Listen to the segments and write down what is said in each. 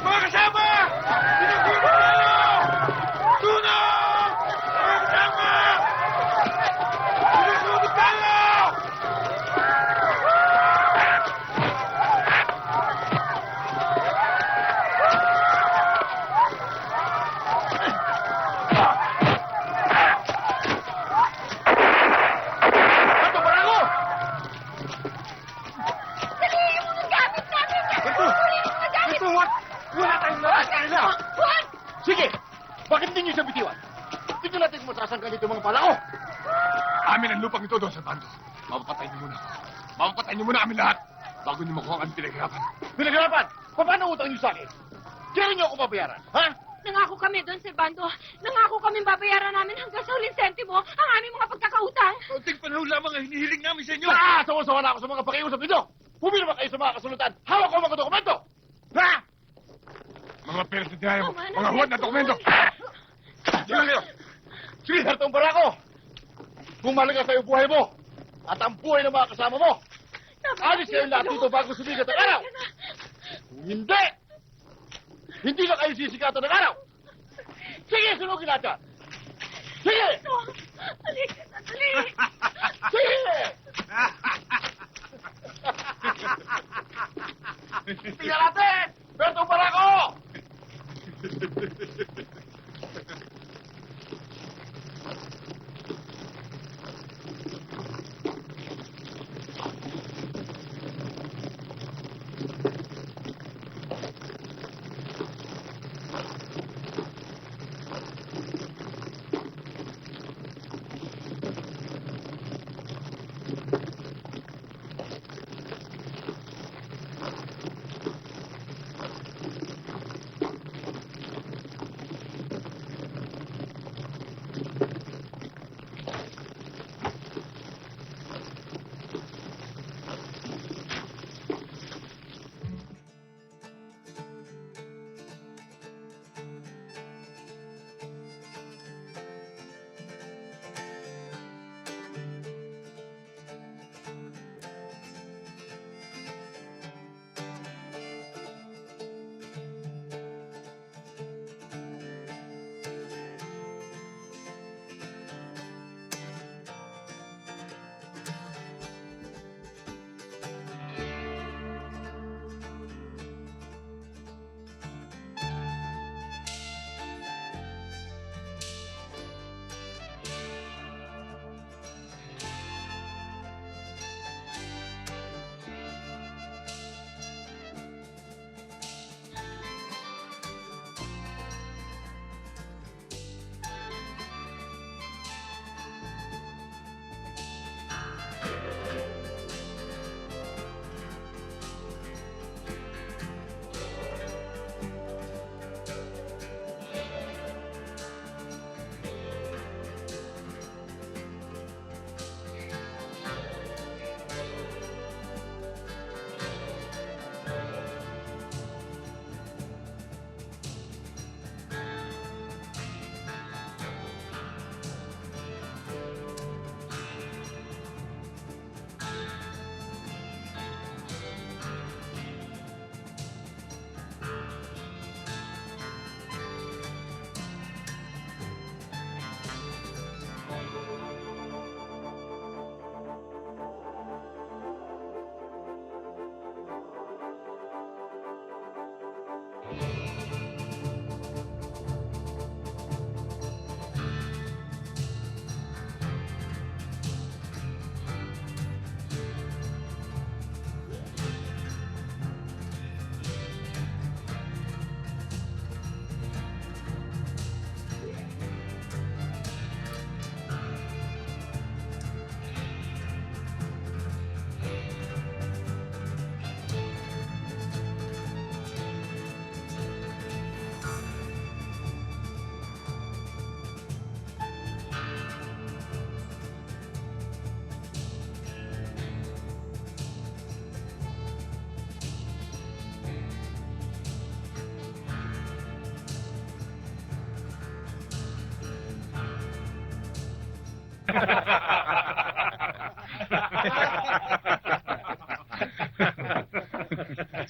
Mga kasama! Pinagulong tayo! Tulong! Mga kasama! Pinagulong tayo! Bato, Barako! Dali yung mga gamit namin! Bato! Kunin yung mga gamit! Bato, wala tayong lahat sa kanila! Juan! Sige! Bakit hindi niyo siya bitiwan? Dito natin matasangkan dito mga palako! Amin ang lupang ito doon sa bando. Mapapatay niyo muna ako. Mapapatay niyo muna kami lahat bago niyo makuha ang pinaghirapan. Pinaghirapan? Paano utang niyo sa akin? Kailan niyo ako babayaran, ha? Nangako kami doon, Servando. Nangako kami babayaran namin hanggang sa huling sentimo ang aming mga pagkakautang. Kaunting panahon lamang ang hinihiling namin sa inyo. Sawa-sawa na ako sa mga pakiusap ninyo. Pumili ba kayo sa mga kasulatan? Hawak ko ang mga dokumento! Ha? Mga peres na dinaya mo. Tama na, Mga huwad na Sergeant. dokumento. Diyan kayo. Sige, Hartong Barako. Kung mahalaga sa'yo buhay mo at ang buhay ng mga kasama mo, alis kayo lahat dito bago sumigat ang araw. Kung hindi, hindi na kayo sisikatan ng araw. Sige, sunugin natin. Sige! Halika na, dali! Sige! Tingnan natin! Bertong Barako!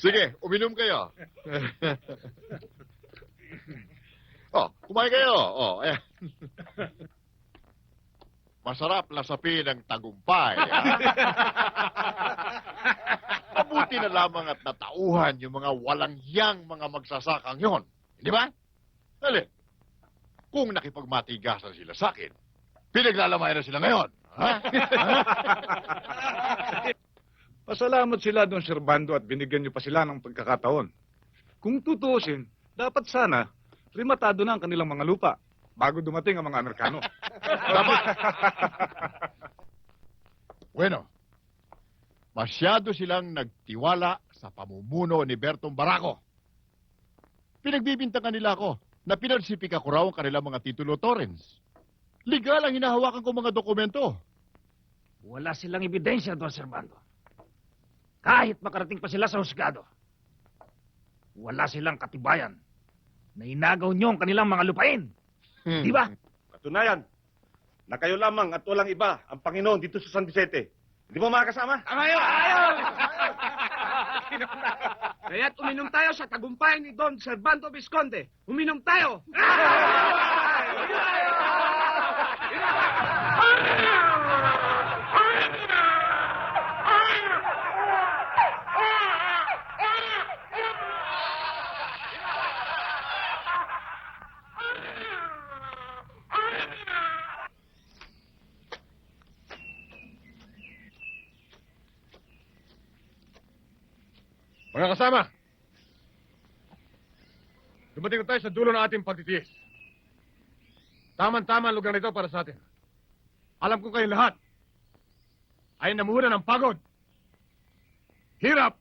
Sige, uminom kayo. Oh, kumain kayo. Oh, ayan. Masarap lasapin ang tagumpay. Mabuti na lamang at natauhan yung mga walang hiyang mga magsasakang yon. Di ba? Dali. Kung nakipagmatigasan sila sa akin, pinaglalamay na sila ngayon. Ha? Pasalamat sila doon, Sir Bando, at binigyan niyo pa sila ng pagkakataon. Kung tutuusin, dapat sana primatado na ang kanilang mga lupa bago dumating ang mga Amerikano. Bueno, masyado silang nagtiwala sa pamumuno ni Bertong Baraco. Pinagbibintangan nila ako na pinagsipika ko raw ang kanilang mga titulo Torrens. Legal ang hinahawakan ko mga dokumento. Wala silang ebidensya doon, Sir Bando. Kahit makarating pa sila sa husgado, wala silang katibayan na inagaw niyo ang kanilang mga lupain. Di ba? Katunayan, na kayo lamang at walang iba ang Panginoon dito sa San Vicente. Hindi mo makakasama? Kaya't uminom tayo sa tagumpay ni Don Servando Visconde. Uminom tayo! Mga kasama, dumating na tayo sa dulo ng ating pagtitiis. Tama-tama ang lugar nito para sa atin. Alam ko kayong lahat ay namuhunan ng pagod, hirap,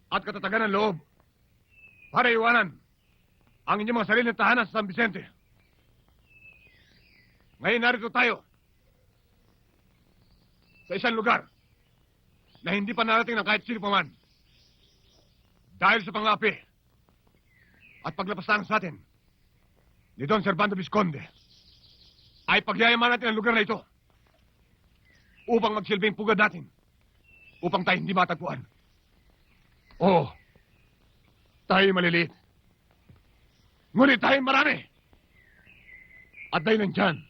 at katatagan ng loob para iwanan ang inyong mga sariling tahanan sa San Vicente. Ngayon narito tayo sa isang lugar na hindi pa narating ng kahit sino pa man. Dahil sa pangapi at paglapasan sa atin ni Don Servando Visconde, ay pagyayaman natin ang lugar na ito upang magsilbing pugad natin, upang tayo hindi matagpuan. Oo, tayo maliliit. Ngunit tayo marami. At dahil nandyan,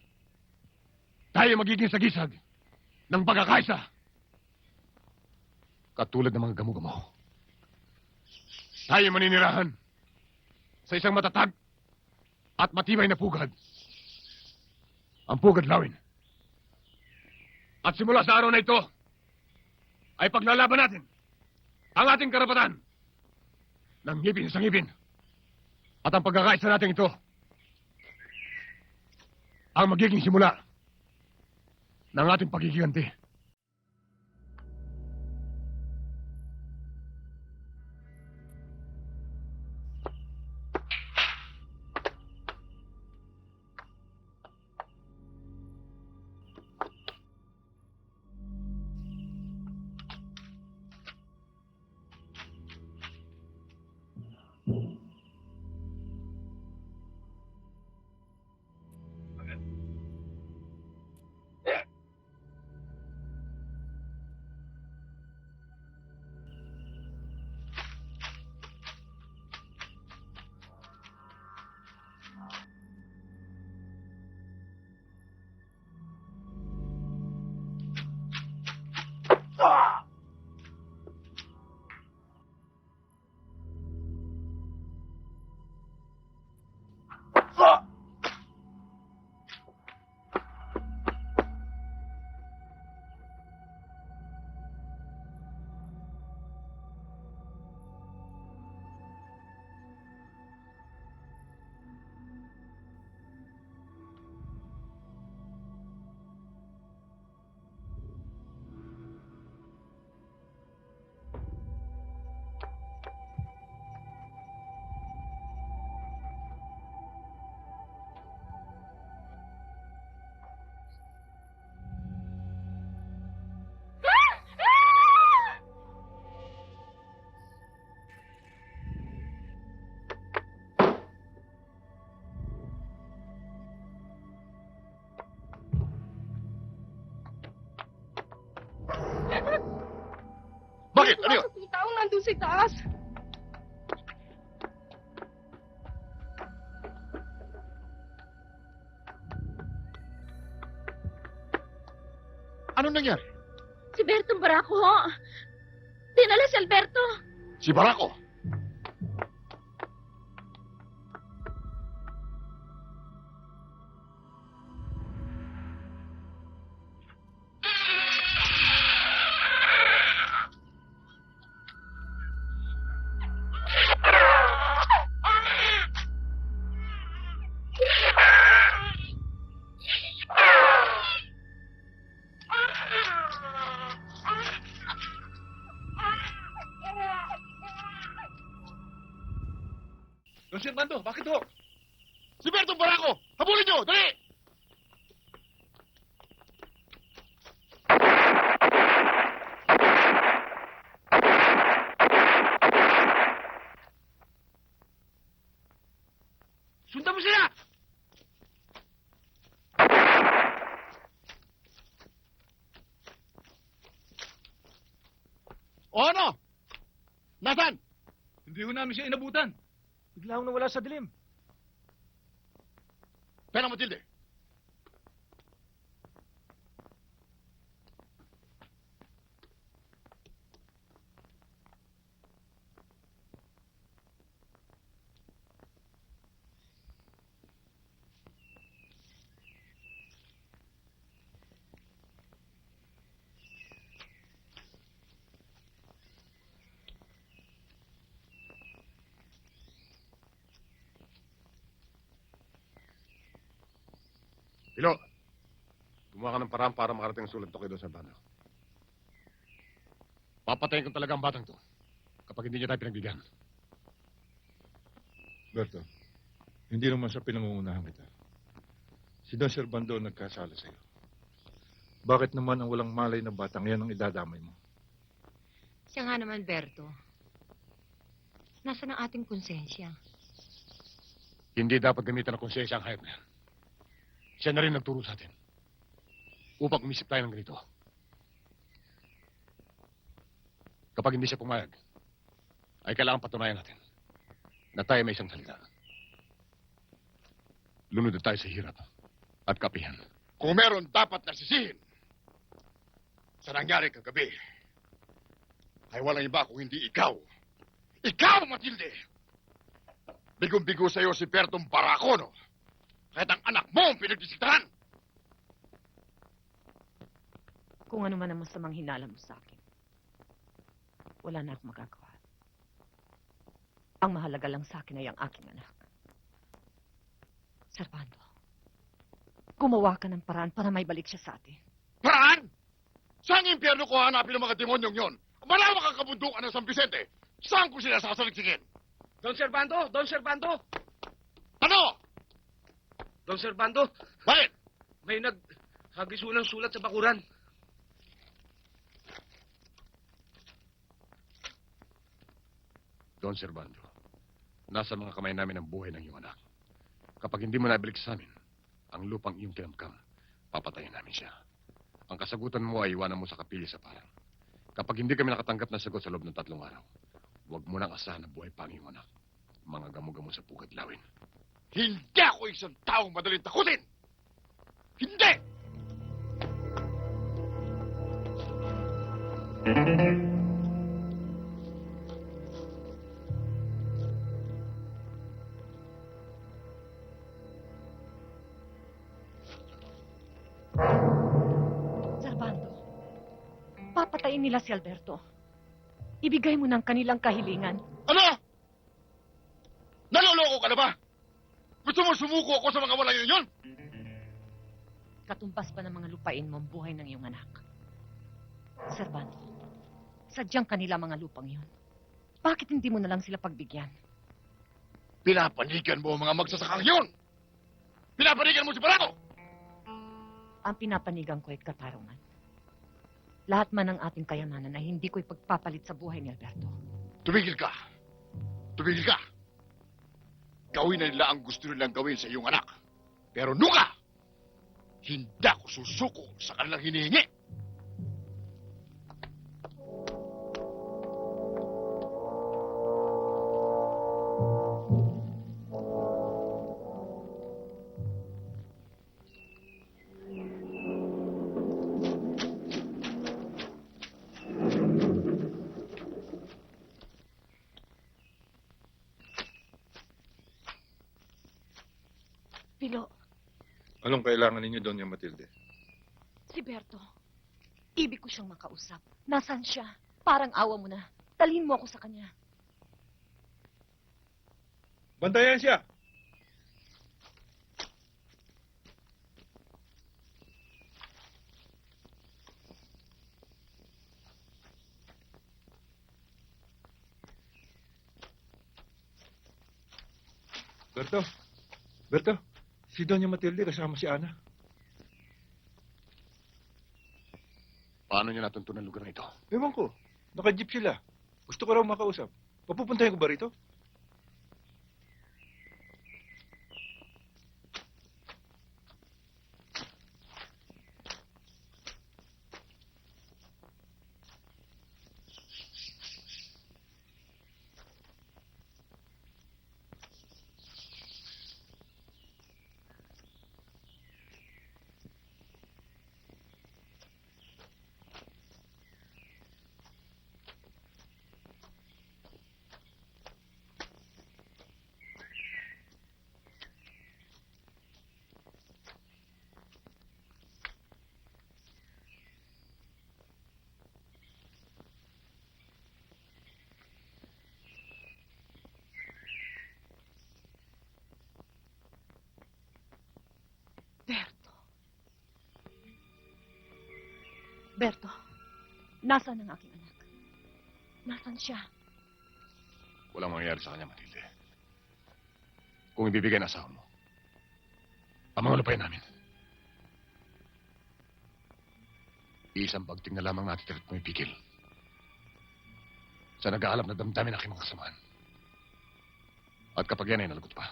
tayo magiging sagisag ng pagkakaisa. Katulad ng mga gamo-gamo. Tayo maninirahan sa isang matatag at matibay na pugad. Ang pugad lawin. At simula sa araw na ito, ay paglalaban natin ang ating karapatan ng ngipin sa ngipin. At ang pagkakaisa natin ito ang magiging simula ng ating pagkikiganti. Bakit? Ano yun? Yung taong nandun sa taas. Anong nangyari? Si Bertong Barako, ho. Dinala si Alberto. Si Barako. Don Servando, bakit ho? Si Bertong Barako! Habulin nyo! Dali! Sundan mo sila! O ano? Nasaan? Hindi ho namin siya inabutan. Bigla akong nawala sa dilim. Pera Matilde. Pilo, gumawa ka ng paraan para makarating ang sulat to kay Don Servando. Papatayin ko talaga ang batang to kapag hindi niya tayo pinagbigyan. Berto, hindi naman sa pinangungunahan kita. Si Don Servando ang nagkasala sa'yo. Bakit naman ang walang malay na batang yan ang idadamay mo? Siya nga naman, Berto. Nasaan ang ating konsensya? Hindi dapat gamitan ng konsensya ang hayop na yan. Siya na rin nagturo sa atin upang umisip tayo ng ganito. Kapag hindi siya pumayag, ay kailangan patunayan natin na tayo may isang salita. Lunod na tayo sa hirap at kapihan. Kung meron dapat nasisihin sa nangyari kagabi, ay walang iba kung hindi ikaw. Ikaw, Matilde! Bigong-bigo sa'yo si Bertong Barako, no? Kahit ang anak mo ang pinagdisitaan. Kung ano man ang masamang hinala mo sa akin, wala na akong magagawa. Ang mahalaga lang sa akin ay ang aking anak. Servando, gumawa ka ng paraan para may balik siya sa atin. Paraan? Saan impyerno ko hanapin ang mga demonyong yon? Malawak ang kabundukan ng San Vicente. Saan ko sila sasaligsigin? Don Servando! Don Servando! Ano? Don Servando! Bakit? May naghagis ng sulat sa bakuran. Don Servando, nasa mga kamay namin ang buhay ng iyong anak. Kapag hindi mo nabalik sa amin ang lupang iyong kinamkam, papatayin namin siya. Ang kasagutan mo ay iwanan mo sa kapili sa parang. Kapag hindi kami nakatanggap ng sagot sa loob ng 3 araw, huwag mo nang asahan na buhay pa ang iyong anak. Mga gamo-gamo sa pugad lawin. Hindi ako isang taong madaling takutin! Hindi! Servando, papatayin nila si Alberto. Ibigay mo ng kanilang kahilingan. Ano? Naloloko ka na ba? Gusto mo sumuko ako sa mga wala yun? Katumbas pa ng mga lupain mo ang buhay ng iyong anak. Servando, sadyang kanila mga lupang yun. Bakit hindi mo na lang sila pagbigyan? Pinapanigan mo ang mga magsasakang yun! Pinapanigan mo si Barako! Ang pinapanigan ko ay katarungan. Lahat man ng ating kayamanan ay hindi ko ipagpapalit sa buhay ni Alberto. Tumigil ka! Tumigil ka! Gawin na nila ang gusto nilang gawin sa iyong anak. Pero nuka! Hindi ako susuko sa kanilang hinihingi! Pilo, Anong kailangan ninyo, Doña Matilde? si Berto. Ibig ko siyang makausap. Nasaan siya? Parang awa mo na. Dalhin mo ako sa kanya. Bantayan siya! Berto, Berto, si Doña Matilde kasama si Ana. Paano niya natuntunan ang lugar na ito? Ewan ko, naka-jeep sila. Gusto ko raw makausap. Papupuntahin ko ba rito? Berto. Berto, nasaan ang aking anak? Nasaan siya? Walang mangyayari sa kanya, Matilde. Kung ibibigay na asawa mo, ang mga lupain namin. Isang pagting na lamang natin at pumipigil sa nag-aalap na damdamin aking mga kasamaan. At kapag yan ay nalagot pa,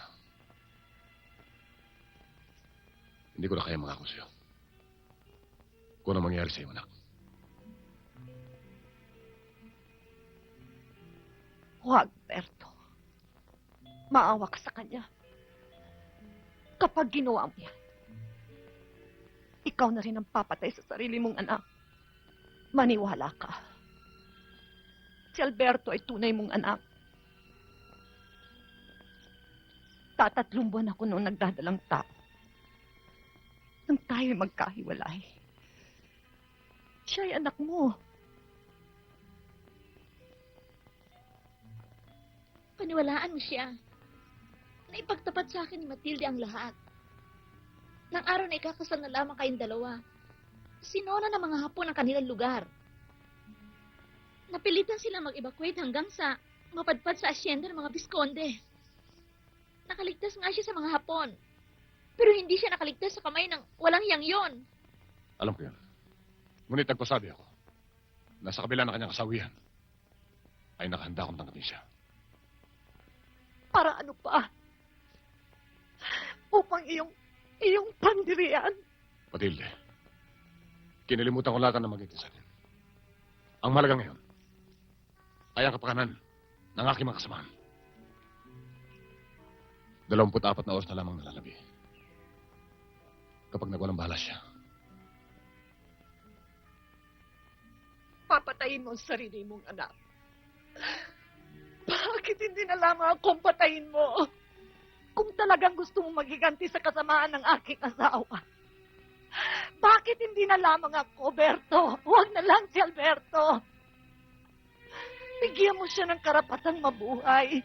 hindi ko na kaya mangako sa'yo kung ano mangyayari sa'yo, anak. Huwag, Berto. Maawa ka sa kanya. Kapag ginawa mo yan, ikaw na rin ang papatay sa sarili mong anak. Maniwala ka. Si Alberto ay tunay mong anak. Tatatlong buwan ako noong nagdadalang tao. Nang tayo'y magkahiwalay. Siya ay anak mo. Paniwalaan mo siya. Naipagtapat sa akin ni Matilde ang lahat. Nang araw na ikakasal na lamang kayong dalawa, sinona ng mga Hapon ang kanilang lugar. Napilitan sila mag-evacuate hanggang sa mapadpad sa asyenda ng mga Visconde. Nakaligtas nga siya sa mga Hapon. Pero hindi siya nakaligtas sa kamay ng walang yangyon. Alam ko yan. Ngunit nagpasabi ako na sa kabila ng kanyang kasawihan ay nakahanda akong tanggapin siya. Para ano pa? Upang iyong pandirian. Matilde, kinalimutan ko lahat ang magitin sa atin. Ang mahalaga ngayon ay ang kapakanan ng aking mga kasamahan. 24 na oras na lamang nalalabi. Kapag nagwalang bahala siya, Papatayin mo ang sarili mong anak. Bakit hindi na lamang akong patayin mo? Kung talagang gusto mong magiganti sa kasamaan ng aking asawa. Bakit hindi na lamang ako, Berto? Huwag na lang si Alberto. Bigyan mo siya ng karapatang mabuhay.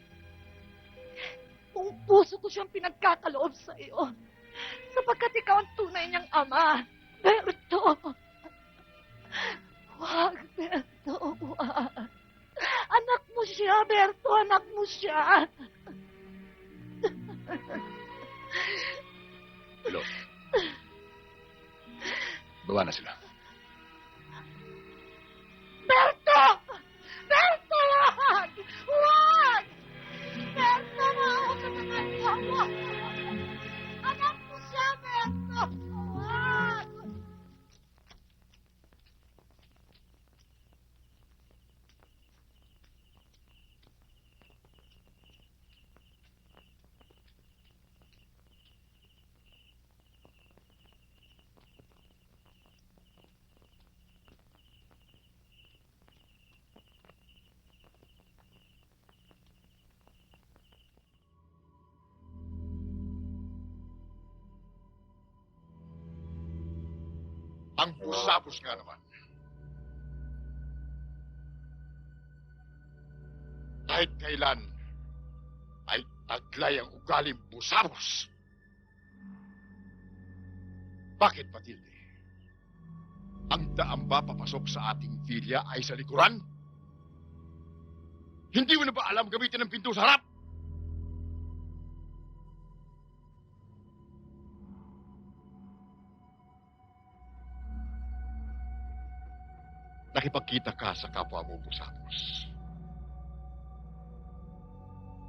Kung puso ko siyang pinagkakaloob sa iyo. Sapagkat ikaw ang tunay niyang ama. Berto. Huwag, Berto. Huwag. Anak mo siya, Berto. Anak mo siya. Hello. Bawa na sila. Berto! Berto, wag! Wag! Berto, wag ka naman yawa! Anak mo siya, Berto! Wag! Ang busapos nga naman. Kahit kailan ay taglay ang ugaling busapos. Bakit, Matilde? Ang daan ba papasok sa ating vilya ay sa likuran? Hindi mo na ba alam gamitin ang pinto sa harap? Nakipagkita ka sa kapwa mo, Busapos.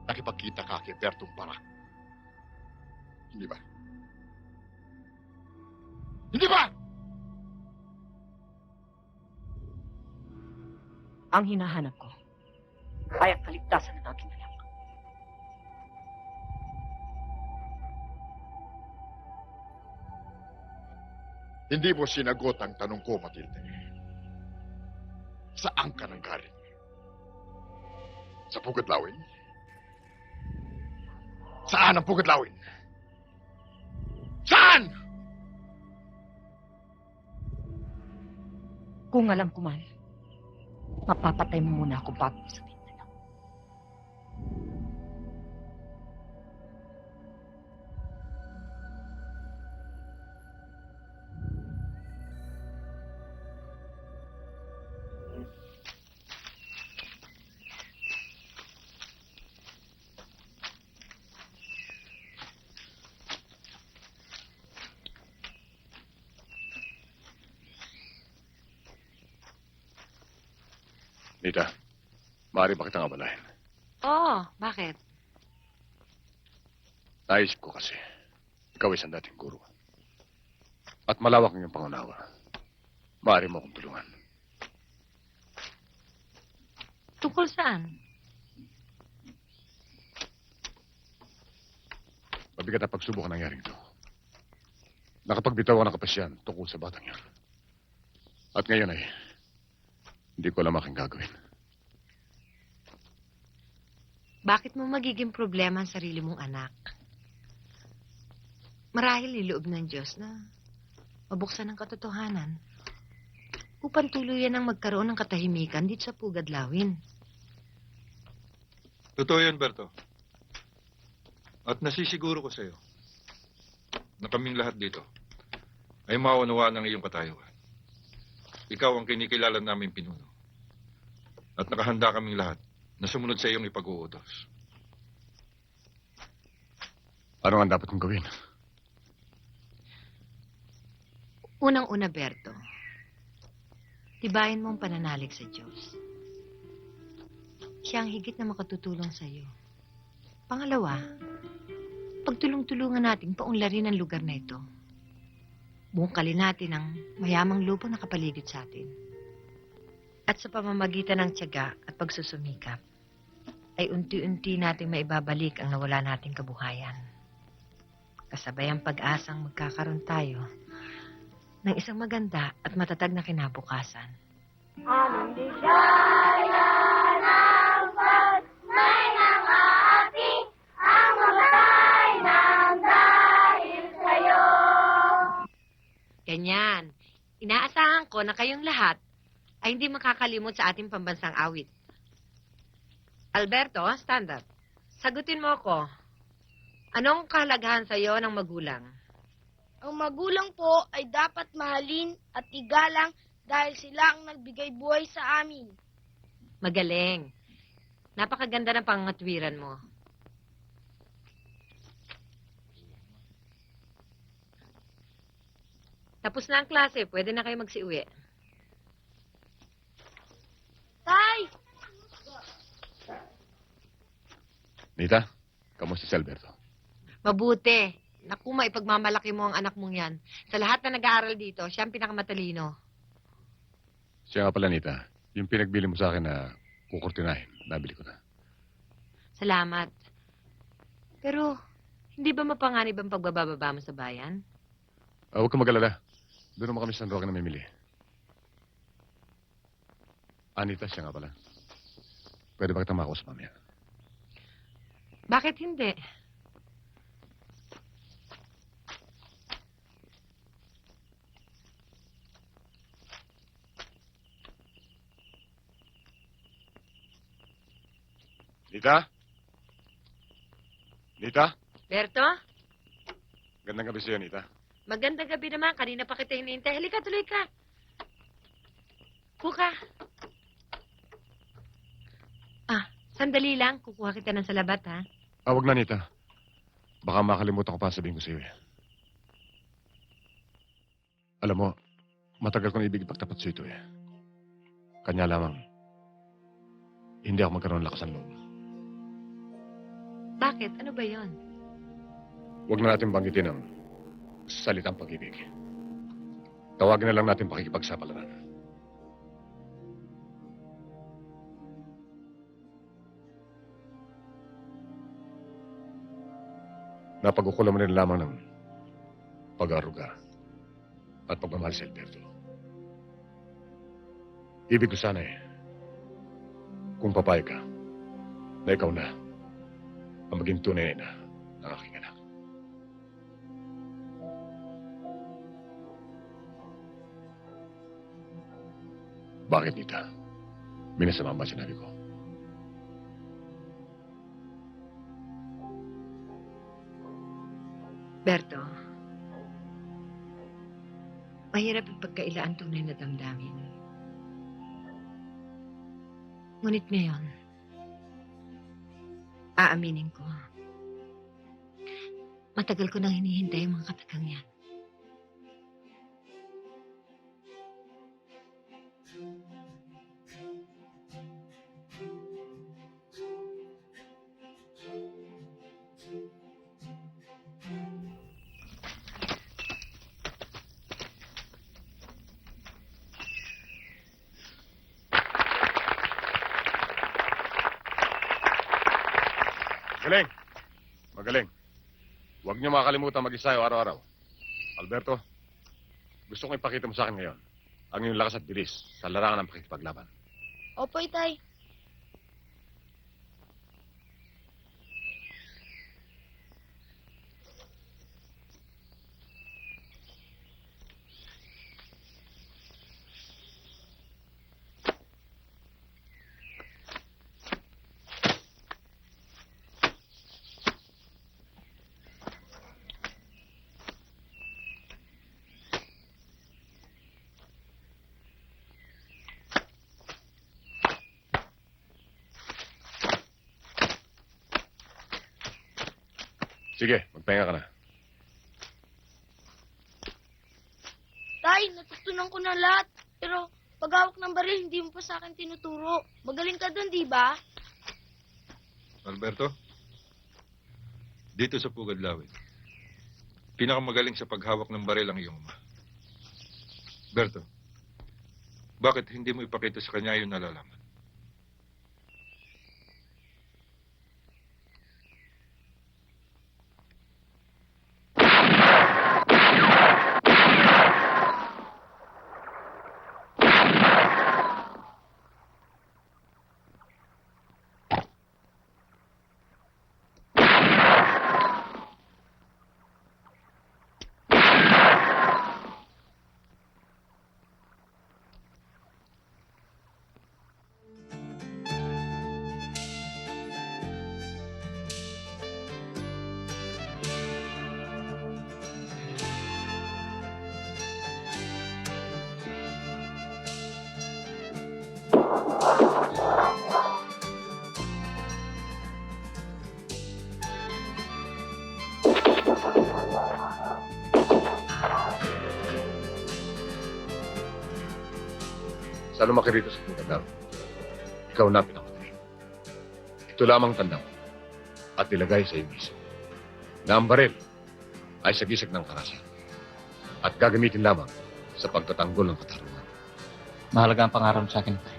Nakipagkita ka kay Bertong Parak. Hindi ba? Hindi ba? Ang hinahanap ko ay ang kaligtasan ng aking anak. Hindi mo sinagot ang tanong ko, Matilde. Saan ka nanggaling? Sa Pugadlawin? Saan ang Pugadlawin? Saan? Kung alam ko man, mapapatay mo muna ako bago mo sabihin na lang. Nita, maaari ba kitang abalahin? Oo, bakit? Naisip ko kasi, ikaw ay isang dating guro. At malawak ang iyong pangunawa. Maaari mo akong tulungan. Tungkol saan? Mabigat na pagsubok ang nangyaring ito. Nakapagbitaw ako ng kapasyan tungkol sa batang yan. At ngayon ay, hindi ko alam aking gagawin. Bakit mo magiging problema ang sarili mong anak? Marahil niloob ng Diyos na mabuksan ang katotohanan upang tuluyan ang magkaroon ng katahimikan dito sa Pugadlawin. Totoo yan, Berto. At nasisiguro ko sa iyo na kaming lahat dito ay maunawaan ng iyong katayuan. Ikaw ang kinikilala naming pinuno. At nakahanda kaming lahat na sumunod sa iyong ipag-uutos. Ano ang dapat kong gawin? Unang-una, Berto, tibayin mo ang pananalig sa Diyos. Siya ang higit na makatutulong sa iyo. Pangalawa, pagtulong-tulungan natin paunlarin ang lugar na ito. Bungkalin natin ang mayamang lupang nakapaligid sa atin. At sa pamamagitan ng tiyaga at pagsusumikap, ay unti-unti nating maibabalik ang nawala nating kabuhayan. Kasabay ang pag-asang magkakaroon tayo ng isang maganda at matatag na kinabukasan. Anong ligaya ng pagmay ng api ang mamatay ng dahil sa'yo. Ganyan. Inaasahan ko na kayong lahat ay hindi makakalimot sa ating pambansang awit. Alberto, stand up. Sagutin mo ako. Anong kahalagahan sa iyo ng magulang? Ang magulang po ay dapat mahalin at igalang dahil sila ang nagbigay buhay sa amin. Magaling. Napakaganda ng pangangatwiran mo. Tapos na ang klase. Pwede na kayo magsiuwi. Tay! Nita, kamusta si Alberto? Mabuti. Naku, maipagmamalaki mo ang anak mong yan. Sa lahat na nag-aaral dito, siya ang pinakamatalino. Siya nga pala, Nita. Yung pinagbili mo sa akin na kukurtinahin, nabili ko na. Salamat. Pero, hindi ba mapanganib ang pagbababa mo sa bayan? Huwag kang mag-alala. Doon naman kami sa San Roque na mamili. Anita, siya nga pala. Pwede ba kitang makausap mamaya? Bakit hindi? Nita? Nita? Berto, Gandang gabi sa'yo, Nita. magandang gabi naman. Kanina pa kita hinihintay. Halika, tuloy ka. Kuka. Sandali lang. Kukuha kita ng salabat, ha? Wag na, Nita. Baka makalimutan ko pa ang sabihin ko sa'yo eh. Alam mo, matagal ko na ibig ipagtapat sa ito eh. Kanya lamang, hindi ako magkaroon ng lakas ng loob. Bakit? Ano ba yon? Huwag na natin banggitin ang salitang pag-ibig. Tawagin na lang natin pakikipagsapalaran. Napag-ukulan mo rin lamang ng pag-aruga at pagmamahal sa Alberto. Ibig ko sana eh, kung papayag ka, na ikaw na ang maging tunay na ng aking anak. Bakit, Nita? Minasama ba sinabi ko? Berto, mahirap ipagkailaan tunay na damdamin. Ngunit ngayon, aaminin ko, matagal ko nang hinihintay ang mga katagang yan. Magaling! Magaling. Huwag niyo makakalimutan mag-isayo araw-araw. Alberto, gusto kong ipakita mo sa akin ngayon ang iyong lakas at bilis sa larangan ng pakikipaglaban. Opo, Itay. Sige, magpahinga ka na. Tay, natutunan ko na lahat. Pero paghawak ng baril, hindi mo pa sa akin tinuturo. Magaling ka doon, di ba? Alberto, dito sa Pugad Lawin, pinakamagaling sa paghawak ng baril ang iyong ama. Berto, bakit hindi mo ipakita sa kanya yung nalalaman? Sa lumaki rito sa Pugad, ikaw na pinakamatay. Ito lamang tandang at ilagay sa iyong isip na ang baril ay sagisag ng karasan at gagamitin lamang sa pagtatanggol ng katarungan. Mahalaga ang pangarap sa akin, Tay.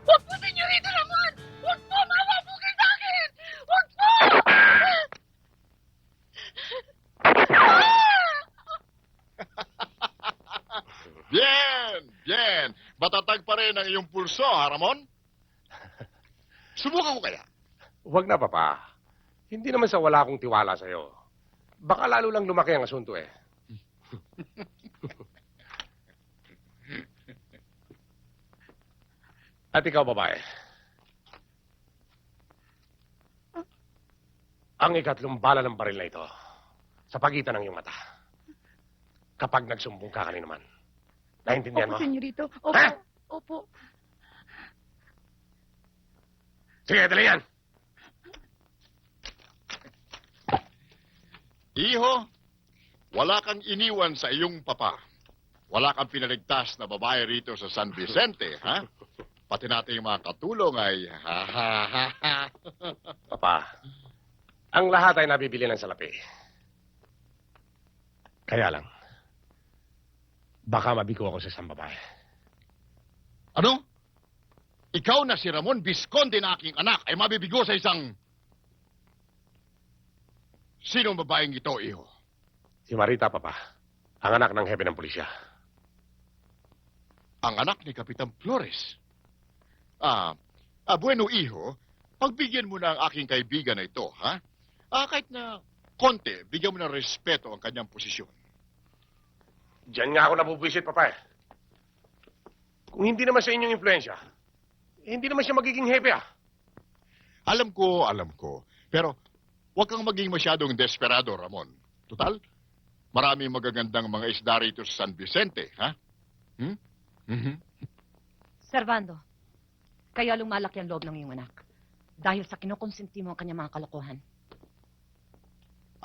Huwag po, Senyorita Ramon! Huwag po! Maawa po kayo sa akin! Huwag po! Bien! Bien! Matatag pa rin ang iyong pulso, ha, Ramon? Subukan ko kaya. Huwag na, Papa. Hindi naman sa wala akong tiwala sa'yo. Baka lalo lang lumaki ang asunto eh. At ikaw, babae. ang ikatlong bala ng baril na ito sa pagitan ng iyong mata. Kapag nagsumbong ka kanino man. Naintindihan mo? Opo, senyorito. Opo. Ha? Opo. Sige, dali yan. Iho, wala kang iniwan sa iyong papa. Wala kang pinaligtas na babae rito sa San Vicente, ha? Pati natin yung mga katulong ay ha ha ha ha. Papa, ang lahat ay nabibili ng salapi. Kaya lang, baka mabigo ako sa isang babae. Ano? Ikaw na si Ramon Visconde na aking anak ay mabibigo sa isang... Sinong babaeng ito, iho? Si Marita, Papa. Ang anak ng hepe ng pulisya. Ang anak ni Kapitan Flores. Bueno, iho, pagbigyan mo na ang aking kaibigan na ito, ha? Kahit na konti, bigyan mo ng respeto ang kanyang posisyon. Diyan nga ako nabubwisit, Papa eh. Kung hindi naman sa inyong influensya, hindi naman siya magiging hepe Alam ko. Pero huwag kang maging masyadong desperado, Ramon. Total, maraming magagandang mga isda rito sa San Vicente, ha? Servando, kaya lumalaki ang loob ng iyong anak. Dahil sa kinukonsenti mo ang kanyang mga kalokohan.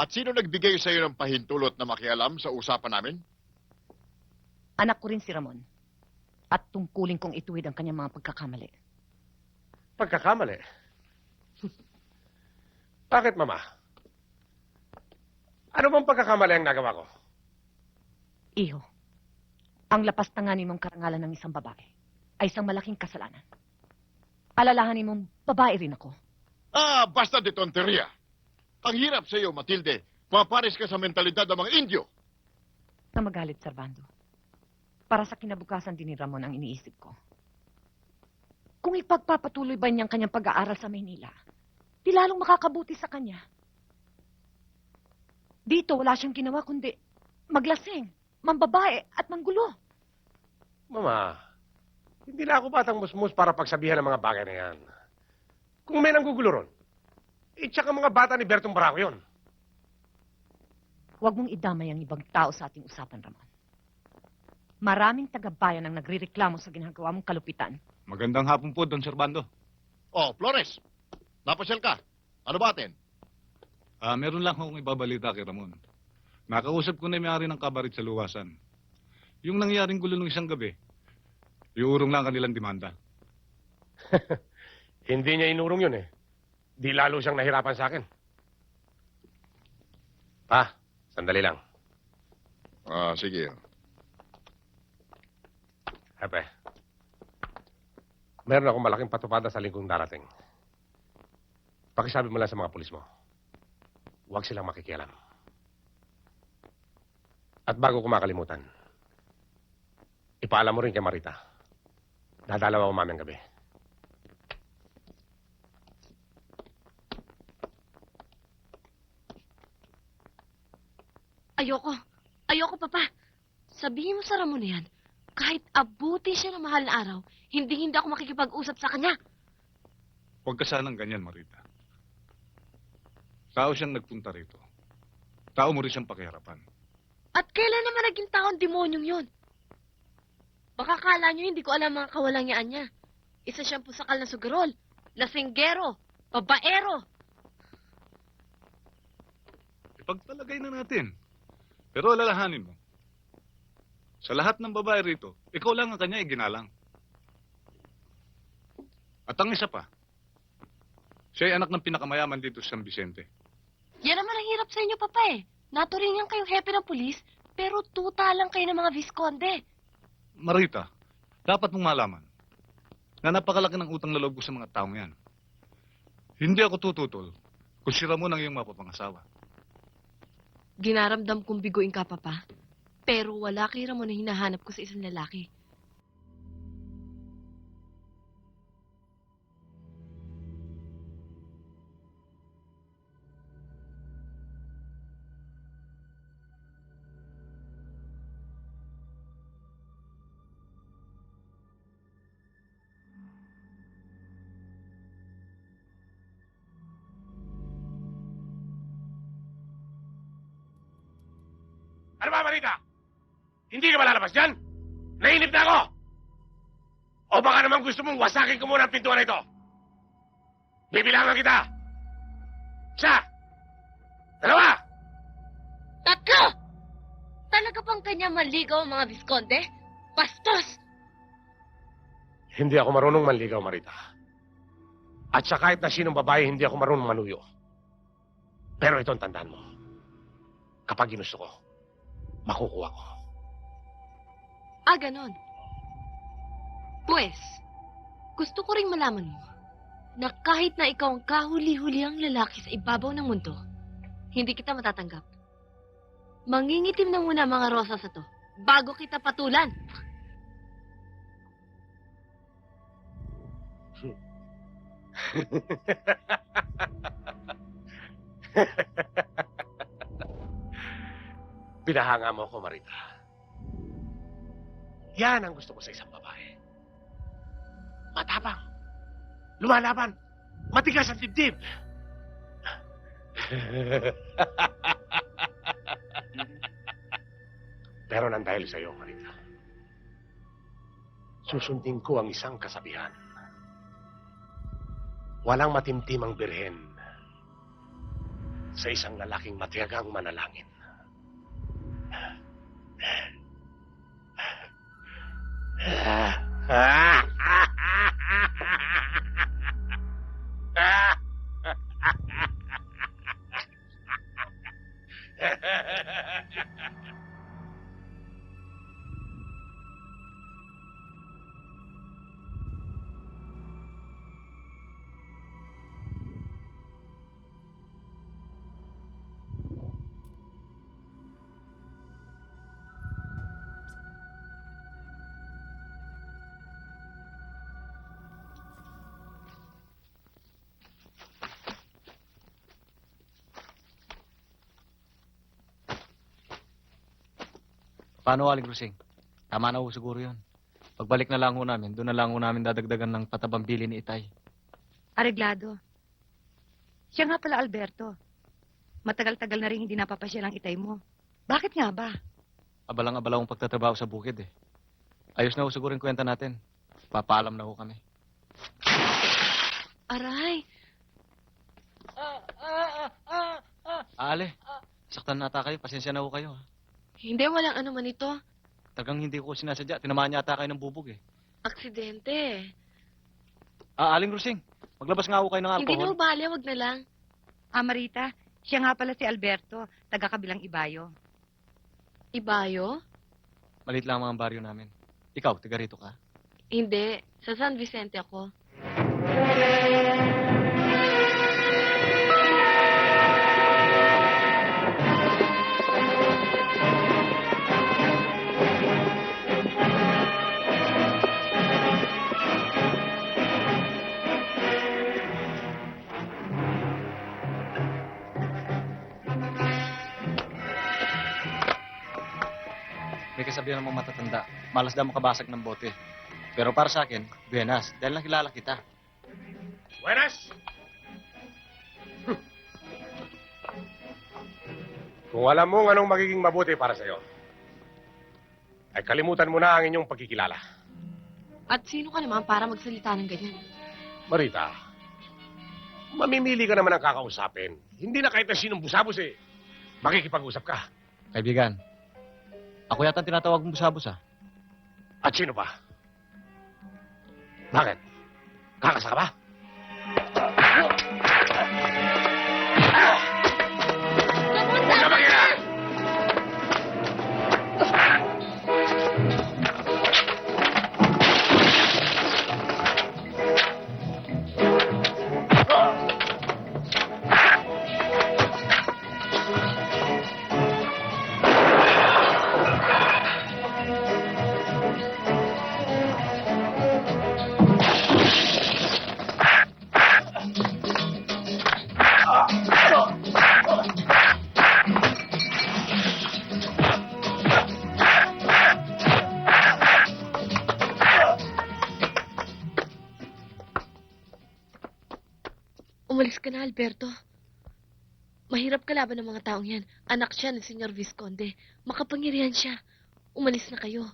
At sino nagbigay sa iyo ng pahintulot na makialam sa usapan namin? Anak ko rin si Ramon. At tungkulin kong ituwid ang kanyang mga pagkakamali. Pagkakamali? Bakit, Mama? Ano bang pagkakamali ang nagawa ko? Iho, ang lapastanganin mong karangalan ng isang babae ay isang malaking kasalanan. Alalahanin mong babae rin ako. Basta de tonteria. Ang hirap sa iyo, Matilde. Mapares ka sa mentalidad ng mga Indio. Na magalit, Servando. Para sa kinabukasan din ni Ramon ang iniisip ko. Kung ipagpapatuloy ba niyang kanyang pag-aaral sa Maynila, di lalong makakabuti sa kanya. Dito, wala siyang ginawa kundi maglasing, mambabae at manggulo. Mama, hindi na ako batang musmus para pagsabihan ng mga bagay na yan. Kung may nanggugulo ron, tsaka mga bata ni Bertong Barako yun. Huwag mong idamay ang ibang tao sa ating usapan, Ramon. Maraming taga-bayan ang nagrireklamo sa ginagawa mong kalupitan. Magandang hapon po, Don Servando. Oh, Flores. Napasyal ka. Ano ba atin? Meron lang akong ibabalita kay Ramon. Nakausap ko na yung may-ari ng kabaret sa Luwasan. Yung nangyaring gulo nung isang gabi, iurong lang kanilang demanda. Hindi niya inurong yun eh. Di lalo siyang nahirapan sa akin. Pa, sandali lang. Sige. Hepe, meron akong malaking patupada sa linggong darating. Pakisabi mo lang sa mga pulis mo. Huwag silang makikialam. At bago ko makalimutan, ipaalam mo rin kay Marita. Dadalaw ako mamayang gabi. Ayoko, Papa. Sabihin mo sa Ramon na yan, kahit abuti siya ng mahal na araw, hindi ako makikipag-usap sa kanya. Huwag ka sanang ganyan, Marita. Tao siyang nagpunta rito. Tao mo rin siyang pakiharapan. At kailan naman naging taon demonyong yun? Baka kala niyo hindi ko alam mga kawalangyaan niya. Isa siyang pusakal na sugarol, lasinggero, babaero. Ipagpalagay na natin. Pero alalahanin mo, sa lahat ng babae rito, ikaw lang ang kanya iginalang. At ang isa pa, siya ay anak ng pinakamayaman dito sa San Vicente. Yan naman ang hirap sa inyo, Papa eh. Naturingan kayong hepe ng pulis, pero tuta lang kayo ng mga Visconde. Marita, dapat mong malaman na napakalaki ng utang na loob ko sa mga taong yan. Hindi ako tututol kung si Ramon ang iyong mapapangasawa. Ginaramdam kong biguin ka, Papa. Pero wala kay Ramon na hinahanap ko sa isang lalaki. Ano ba, Marita? Hindi ka malalabas dyan? Nainip na ako! O baka naman gusto mong wasakin ko muna ang pintuan na ito? Bibilangan kita! Isa! Dalawa! Tatlo! Talaga bang kanya maligaw ang mga Visconde? Bastos! Hindi ako marunong manligaw, Marita. At sa kahit na sinong babae, hindi ako marunong manuyo. Pero ito ang tandaan mo. Kapag ginusto ko, makukuha ko. Ah, ganon. Pues, gusto ko ring malaman mo na kahit na ikaw ang kahuli-hulihang lalaki sa ibabaw ng mundo, hindi kita matatanggap. Mangingitim na muna ang mga rosas na to bago kita patulan. Pinahanga mo ako, Marita. Yan ang gusto ko sa isang babae. Matapang. Lumalaban. Matigas ang dibdib. Pero nang dahil sa iyo, Marita, susundin ko ang isang kasabihan. Walang matimtimang birhen sa isang lalaking matiyagang manalangin. Paano, Aling Rosing? Tama na ho siguro yun. Pagbalik na lang ho namin, doon na lang ho namin dadagdagan ng patabang bili ni Itay. Areglado. Siya nga pala, Alberto. Matagal-tagal na rin hindi napapasyal ang itay mo. Bakit nga ba? Abalang-abala akong pagtatrabaho sa bukid eh. Ayos na ho siguro yung kwenta natin. Papaalam na ho kami. Aray! Ale, saktan na ata kayo. Pasensya na ho kayo. Ha? Hindi, walang ano man ito. Talagang hindi ko sinasadya. Tinamaan niya ata kayo ng bubog eh. Aksidente. Aling Rosing, maglabas nga ho kayo ng Hindi na alcohol. ubali, wag na lang. Marita, siya nga pala si Alberto, taga-kabilang Ibayo. Ibayo? Malit lang ang baryo namin. Ikaw, tiga rito ka. Hindi, sa San Vicente ako. May kasabihan ng mga matatanda, malas daw makabasag ng bote. Pero para sa akin, buenas, dahil nakilala kita. Buenas! Kung alam mo anong magiging mabuti para sa'yo, ay kalimutan mo na ang inyong pagkikilala. At sino ka naman para magsalita ng ganyan? Marita, mamimili ka naman ang kakausapin. Hindi na kahit na sinong busabos eh. Makikipag-usap ka. Kaibigan, ako yata ang tinatawag mong busabos ah. At sino pa? Bakit? Kakasa ka ba? Huwag ka mag-ina! Umalis ka na, Alberto. Mahirap kalaban ng mga taong yan. Anak siya ng Senyor Visconde. Makapangyarihan siya. Umalis na kayo.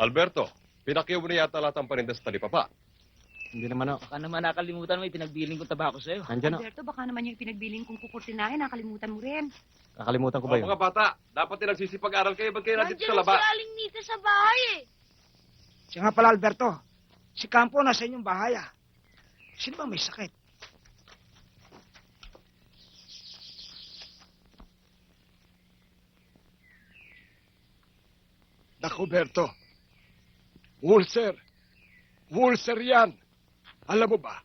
Alberto, pinakyaw mo na yata lahat ang panindas sa talipapa. Hindi naman ako. Baka naman nakalimutan mo, pinagbiling ko tabako sa'yo. Nandyan o. Alberto, baka naman yung pinagbiling kong kukurtinahin, nakalimutan mo rin. Kakalimutan ko ba yun? Mga bata, dapat din nagsisipag-aral kayo. Ba't kayo nandito sa laba? Aling Nita sa bahay eh. Siya nga pala, Alberto. Si Campo nasa inyong bahay, ah. Sino ba may sakit? Naku, Berto. Ulcer. Ulcer yan. Alam mo ba,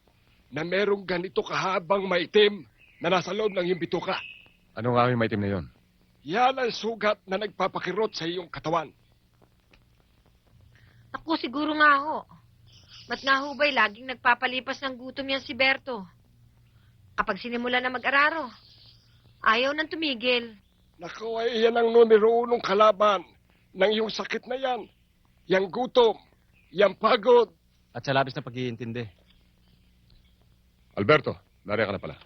na merong ganito kahabang maitim na nasa loob ng iyong bituka. Ano nga yung maitim na yon? Yan ang sugat na nagpapakirot sa iyong katawan. Ako, siguro nga ho. Ba't nga ho ba'y laging nagpapalipas ng gutom yan si Berto? Kapag sinimula na mag-araro, ayaw nang tumigil. Naku, ay yan ang numero unong kalaban ng iyong sakit na yan. Yang gutom, yang pagod. At sa labis na pag-iintindi. Alberto, nariyan ka na pala.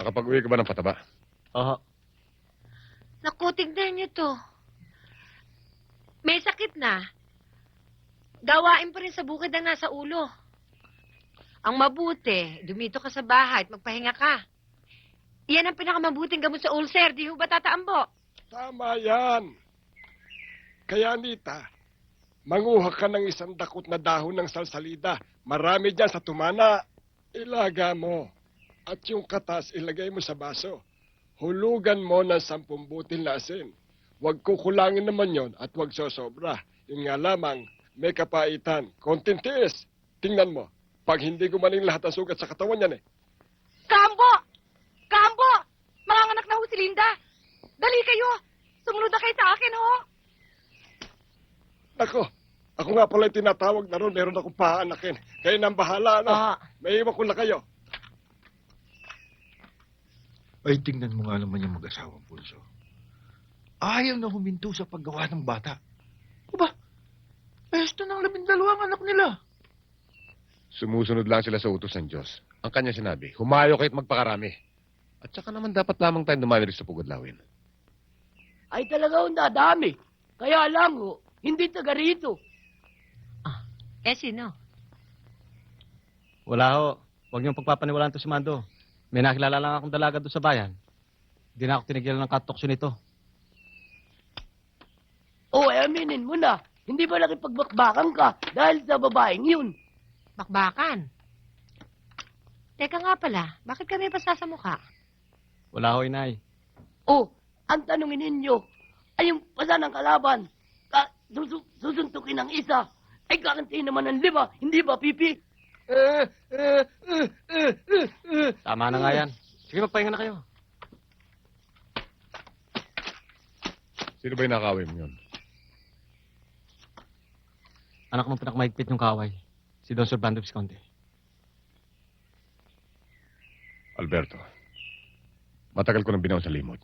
Nakapag-uwi ka ba ng pataba? Oho. Naku, tignan niyo to. May sakit na. Gawain pa rin sa bukid ang nasa ulo. Ang mabuti, dumito ka sa bahay at magpahinga ka. Iyan ang pinakamabuting gamot sa ulcer, di ho ba tataambo? Tama yan. Kaya, Anita, manguha ka ng isang dakot na dahon ng salsalida. Marami dyan sa tumana. Ilaga mo. At yung katas, ilagay mo sa baso. Hulugan mo ng 10 butil na asin. Huwag kukulangin naman yon at huwag sosobra. Yun nga lamang, may kapaitan. Konting tiis. Tingnan mo. Pag hindi gumaling lahat ang sugat sa katawan yan eh. Kambo! Kambo! Manganganak na ho si Linda! Dali kayo! Sumunod na kayo sa akin, ho! Ako nga pala yung tinatawag na ron. Meron akong paanakin. Kayo nang bahala, ano? May iwan ko na kayo. Ay, tingnan mo nga naman yung mag-asawang pulso. Ayaw na huminto sa paggawa ng bata. Aba, esto ng 12 anak nila. Sumusunod lang sila sa utos ng Diyos. Ang kanya sinabi, humayo kayo't magpakarami. At saka naman dapat lamang tayo dumami rin sa pugodlawin. Ay talaga ho, dadami. Kaya lang ho, hindi taga rito. Sino? Wala ho. Huwag niyong pagpapaniwalaan to si Mando. May nakilala lang akong dalaga doon sa bayan. Hindi na ako tinigilan ng katoksyon nito. O, ay aminin mo na. Hindi ba nakipagbakbakan ka dahil sa babaeng yun? Bakbakan. Teka nga pala, bakit kami pasa sa mukha? Wala ho, inay. O, ang tanongin ninyo ay yung pasa ng kalaban. Susuntukin ng isa. Ay kakantiin naman ng 5, hindi ba, Pipi? Tama na nga yan. Sige, magpahinga na kayo. Sino ba yung nakawin mo yun? Anak mong pinakamaigpit yung kaway. Si Don Sorbando Visconde. Alberto, matagal ko nang binaw sa limot.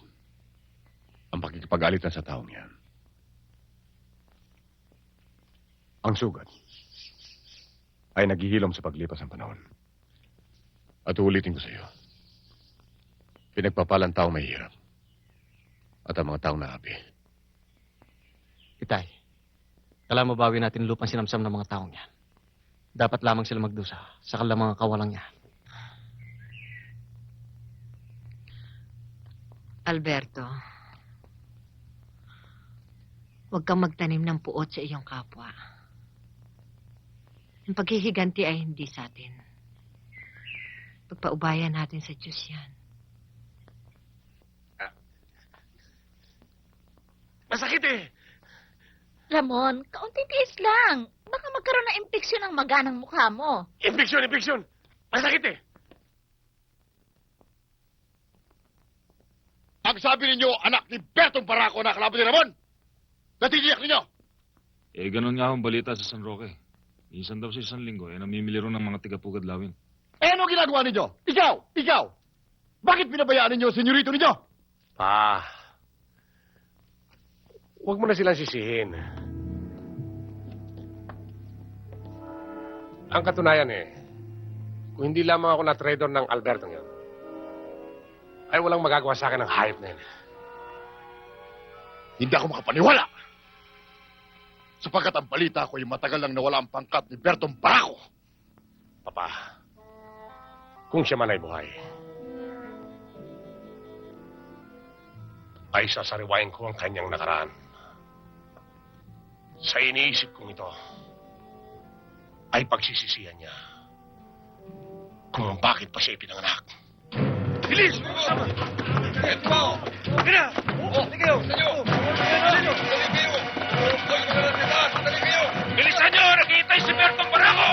Ang pakikipag-alitan sa taong yan. Ang sugat ay naghihilom sa paglipas ng panahon. At uulitin ko sa iyo, pinagpapalang taong mahihirap at ang mga taong naapi. Itay, kailangan mabawi natin lupang sinamsam ng mga taong yan. Dapat lamang sila magdusa sa kanilang mga kawalang yan. Alberto, huwag kang magtanim ng puot sa iyong kapwa. Ang paghihiganti ay hindi sa atin. Pagpaubayan natin sa Diyos yan. Masakit eh! Ramon, kaunting tiis lang. Baka magkaroon ng impeksyon ang maga ng mukha mo. Infeksyon! Masakit eh. Ang sabi ninyo, anak ni Bertong Baraco na kalaban ni Ramon. Natitiyak ninyo. Eh, ganun nga ang balita sa San Roque. Minsan daw sa isang linggo, namimili ron ng mga tiga-pugad lawin. Eh, ano ginagawa ninyo? Ikaw! Bakit pinabayaan ninyo, senyorito ninyo? Pa, huwag mo na silang sisihin. Ang katunayan kung hindi lamang ako na-trader ng Alberto yun, ay walang magagawa sa akin ng hayop na yun. Hindi ako makapaniwala. Sapagkat ang balita ko ay matagal lang nawala ang pangkat ni Bertong Baraco. Papa, kung siya man ay buhay, ay sasariwain ko ang kanyang nakaraan. Sa iniisip kong ito, ay pagsisisihan niya kung bakit pa siya ipinanganak. Bilis! Bilisan niyo! Nakihintay si Bertong Baraco!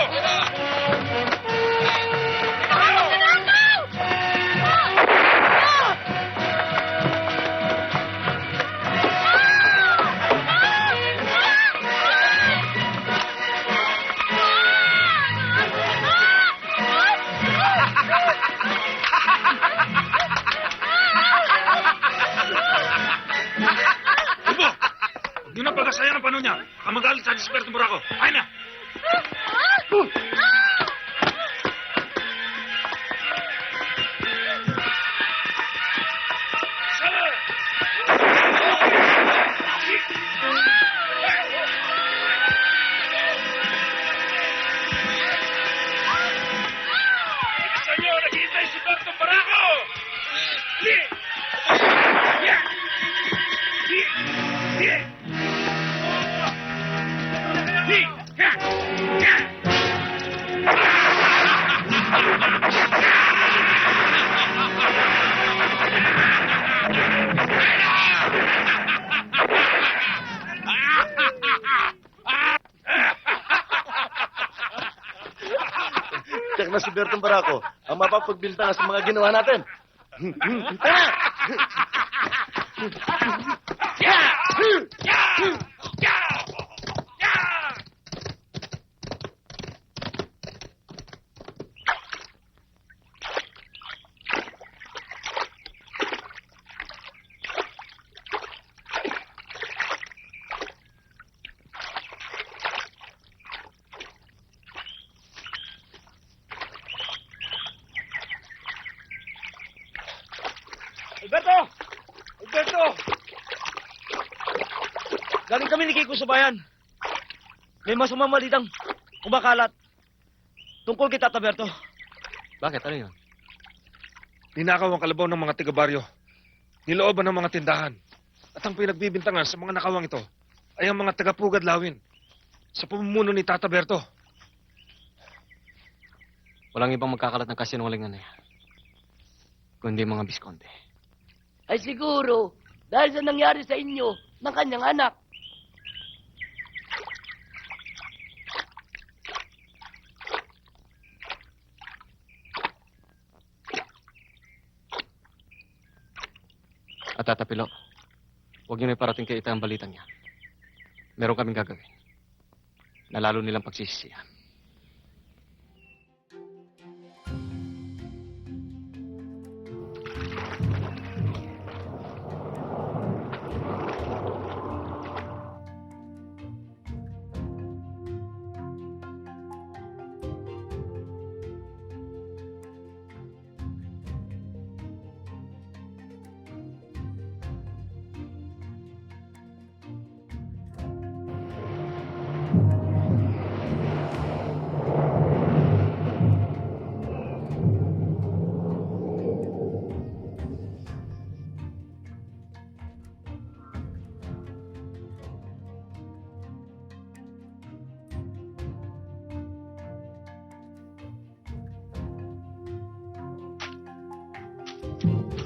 Hindi na pagkasaya ng panahon niya. Kamagalit sa Bertong Baraco. Ay na! Bilisan niyo! Nakihintay si Bertong Baraco! Check na si Bertong Baraco. Ang mapapagbintangan sa mga ginawa natin. Alberto! Alberto! Galing kami ni Kiko sa bayan. May masamang malitang kumakalat. Tungkol kay Tata Berto. Bakit? Ano yun? Ninakaw ang kalabaw ng mga tiga-baryo. Nilooban ng mga tindahan. At ang pinagbibintangan sa mga nakawang ito ay ang mga taga-pugad lawin sa pamumuno ni Tata Berto. Walang ibang magkakalat ng kasinungalingan na yan. Kundi mga Visconde. Ay siguro, dahil sa nangyari sa inyo ng kanyang anak. At Tata Pilo, huwag niyo na iparating kay Ita ang balitang niya. Meron kaming gagawin na lalo nilang pagsisisihan.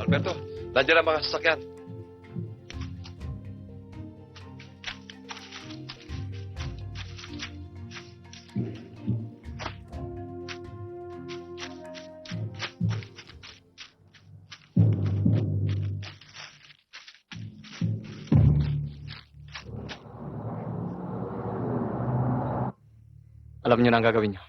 Alberto, nandiyan ang mga sasakyan. Alam niyo na ang gagawin niyo.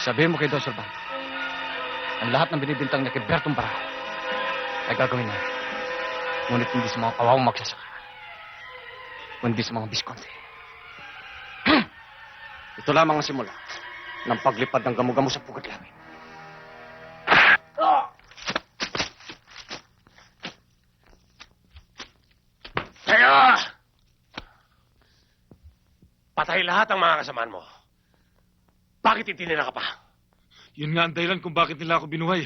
Sabihin mo kay Don Servando, ang lahat ng binibintang niya kay Bertong Barajo ay gagawin niya. Ngunit hindi sa mga kawawang magsasaka, kundi sa mga Visconde. Ito lamang ang simula ng paglipad ng gamo-gamo sa pugad langit. Kayo! Patay lahat ang mga kasamaan mo. Bakit itinira ka pa? Yun nga ang dahilan kung bakit nila ako binuhay.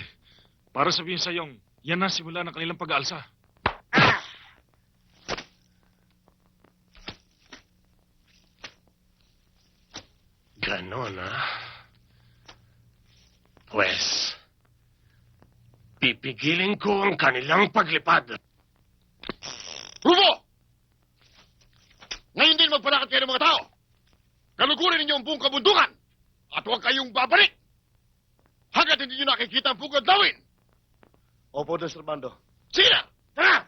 Para sabihin sa iyong, yan ang simula ng kanilang pag-aalsa. Ganon, ha? Pues, pipigilin ko ang kanilang paglipad. Rufo! Ngayon din magpalakad kayo ng mga tao. Kalugurin ninyo ang buong kabundukan. At huwag kayong babalik. Hanggat hindi nyo nakikita ang pugad lawin. Opo, Don Servando. Sige na! Tara!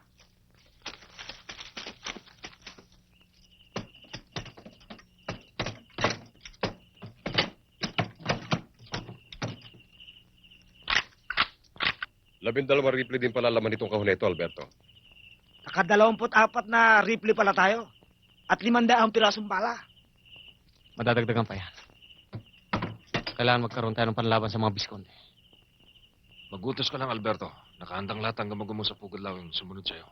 Labindalawang rifle din pala laman itong kahon na ito, Alberto. Naka-24 na rifle pala tayo. At 500 pirasong bala. Madadagdagan pa yan. Kailangan magkaroon tayo ng panlaban sa mga Visconde. Magutos ka lang, Alberto. Nakahandang lahat ang gamo-gamo sa pugad lawin sumunod sa'yo.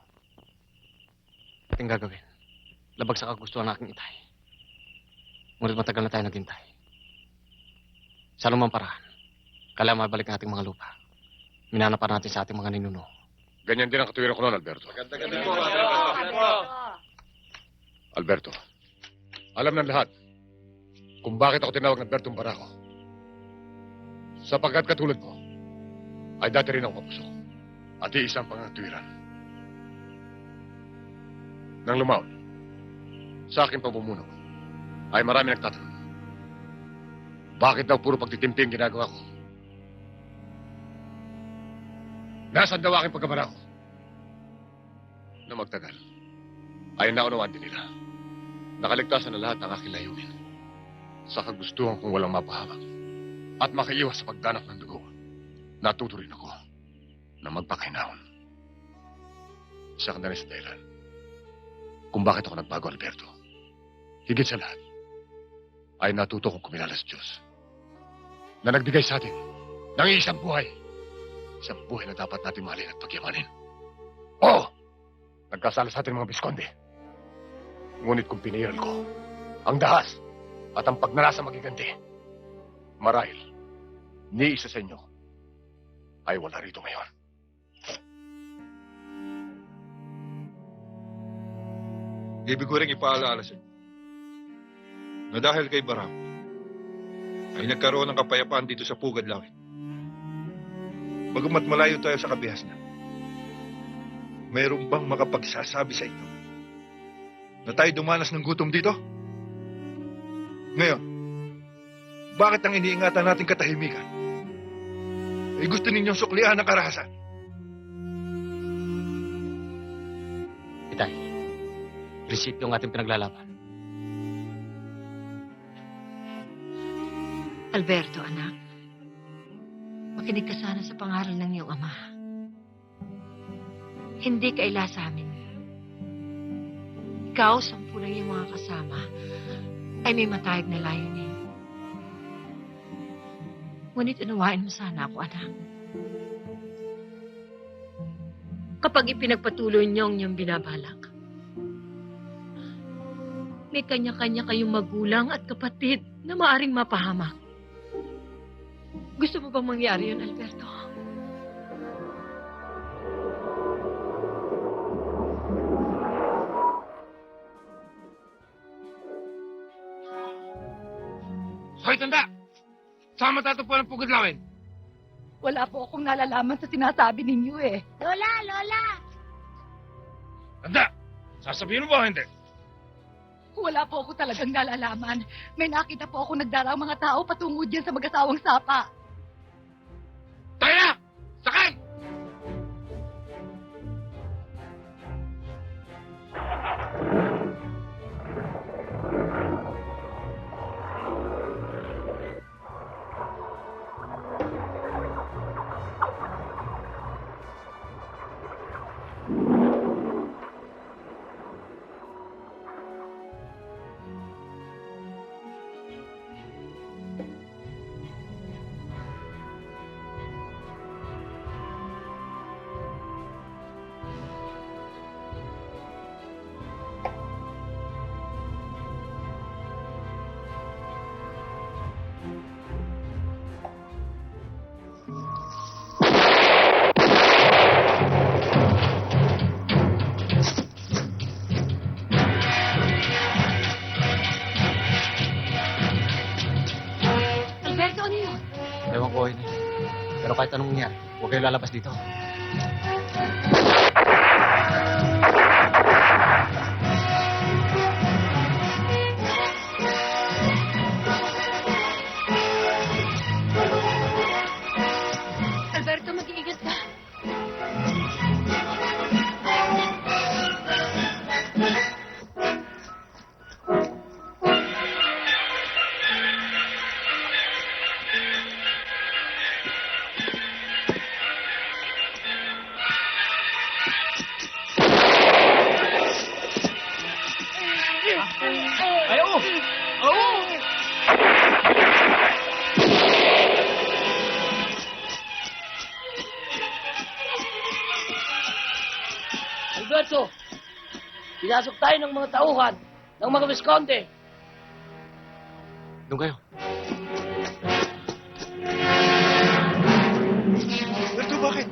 Ating gagawin. Labag sa kagustuhan ng aking itay. Ngunit matagal na tayo naghintay. Sa lumang paraan, kailangan mabalik ang ating mga lupa. Minanapan natin sa ating mga ninuno. Ganyan din ang katuwiran ko noon, Alberto. Alberto, alam ng lahat kung bakit ako tinawag ng Bertong Barajo. Sapagkat katulad mo, ay dati rin ako kapuso. At iisang pangatuwiran. Nang lumaon, sa aking pamumuno, ay marami nagtatanong. Bakit daw puro pagtitimpi ang ginagawa ko? Nasaan daw aking pagkabaraho? Na magtagal, ay naunawaan din nila. Nakaligtasan na lahat ng aking layunin. Sa kagustuhan kong walang mapahamak. At makaiwas sa pagdanak ng dugo. Natuto rin ako na magpakainahon. Isa ka na rin sa dahilan kung bakit ako nagbago, Alberto. Higit sa lahat, ay natuto kong kumilala sa Diyos na nagbigay sa atin ng isang buhay. Isang buhay na dapat natin mahalin at pagyamanin. Oo! Nagkasala sa atin mga Visconde. Ngunit kung piniral ko ang dahas at ang pagnanasa magiganti, marahil, ni isa sa inyo ay wala rito ngayon. Ibig ko rin ipaalaala sa inyo na dahil kay Baram ay nagkaroon ng kapayapaan dito sa pugad lawin. Bagamat malayo tayo sa kabihasnan, mayroon bang makapagsasabi sa ito na tayo dumanas ng gutom dito? Ngayon, bakit ang iniingatan nating katahimikan ay gusto ninyong suklian ang karahasan? Itay, prinsipyo ang ating pinaglalaban. Alberto, anak. Makinig ka sana sa pangaral ng iyong ama. Hindi kaila sa amin. Ikaw, 10 ng iyong mga kasama, ay may matayag na layunin. Ngunit unawain mo sana ako, anak. Kapag ipinagpatuloy niyo ang iyong binabalak, may kanya-kanya kayong magulang at kapatid na maaring mapahamak. Gusto mo bang mangyari yun, Alberto? Hoy, tanda! Saan matatagpuan ang Pugidlawin? Wala po akong nalalaman sa sinasabi ninyo eh. Lola! Lola! Tanda! Sasabihin mo ba o hindi? Wala po ako talagang nalalaman. May nakita po ako nagdarang mga tao patungo dyan sa mag-asawang sapa. Tayo na! Sakay! Alberto, ano yun? Ewan ko, Hoy. Pero kahit anong nangyari, huwag kayo lalabas dito. Alberto, mag-iingat ka. Ayaw! Alberto, pinasok tayo ng mga tauhan, ng mga Visconde. Doon kayo. Alberto, bakit?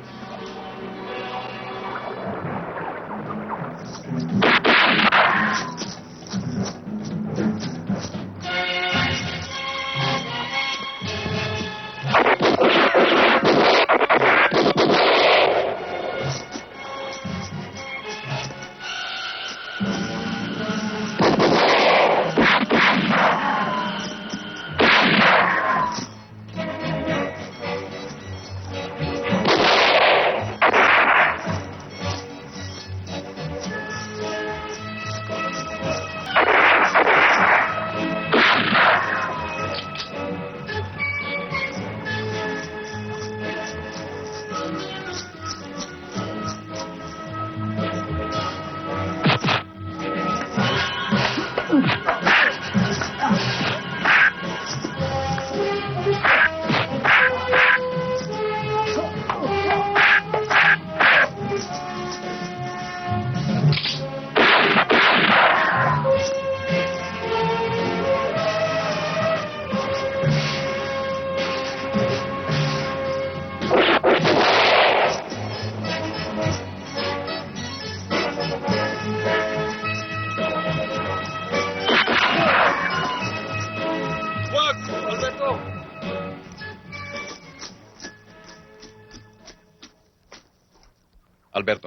Alberto,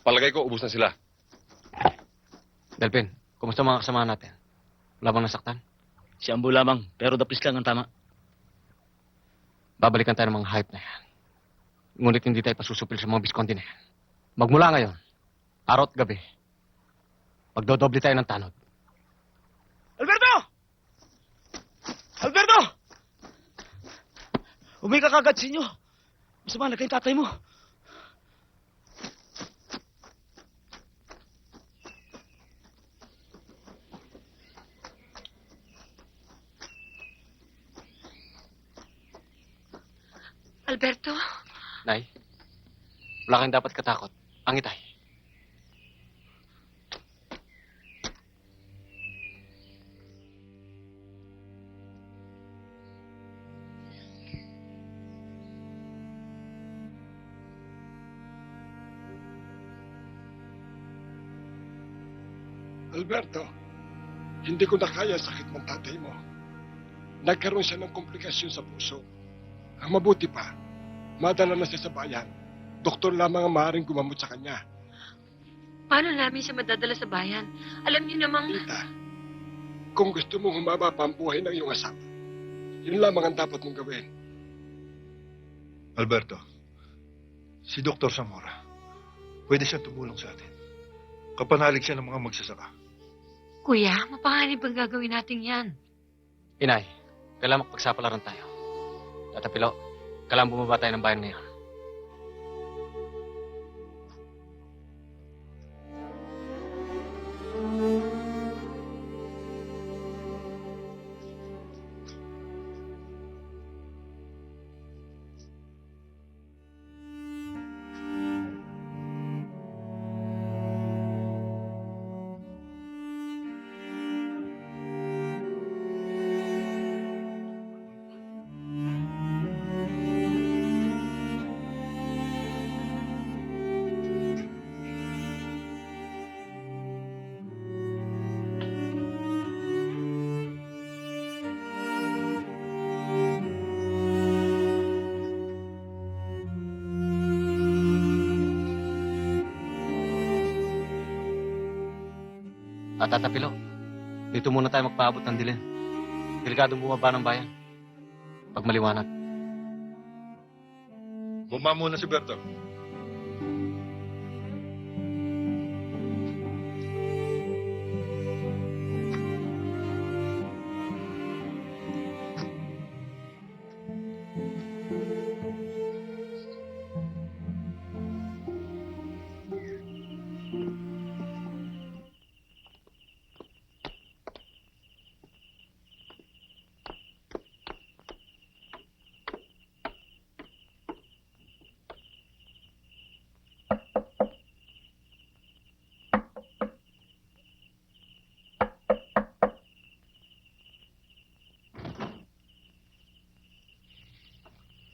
palagay ko ubus na sila. Delpin, kumusta mga kasama natin? Wala bang nasaktan? Si Ambo lamang, pero dapis lang ang tama. Babalikan tayo ng mga hype na yan. Ngunit hindi tayo pasusupil sa mga Visconde na yan. Magmula ngayon, araw at gabi, pagdodoble tayo ng tanod. Alberto! Alberto! Bumili ka kagad sa inyo. Masama na kayong tatay mo. Alberto? Nay, wala kang dapat katakot. Ang itay. Alberto, hindi ko na kaya sakit ng tatay mo. Nagkaroon siya ng komplikasyon sa puso. Ang mabuti pa, madala na siya sa bayan. Doktor lamang ang maaaring gumamot sa kanya. Paano namin siya madadala sa bayan? Alam niyo namang... Tita, kung gusto mong humaba pa ang buhay ng iyong asawa, yun lamang ang dapat mong gawin. Alberto, si Dr. Zamora, pwede siyang tumulong sa atin. Kapanalig siya ng mga magsasaka. Kuya, mapanganib ang gagawin natin yan. Inay, kailangan magpagsapalaran tayo. Tatapilo, kailangan bumaba tayo ng bayan ngayon. At Tatapilo, dito muna tayo magpaabot ng dilim. Delikadong bumaba ng bayan. Pag maliwanag. Bumaba muna si Berto.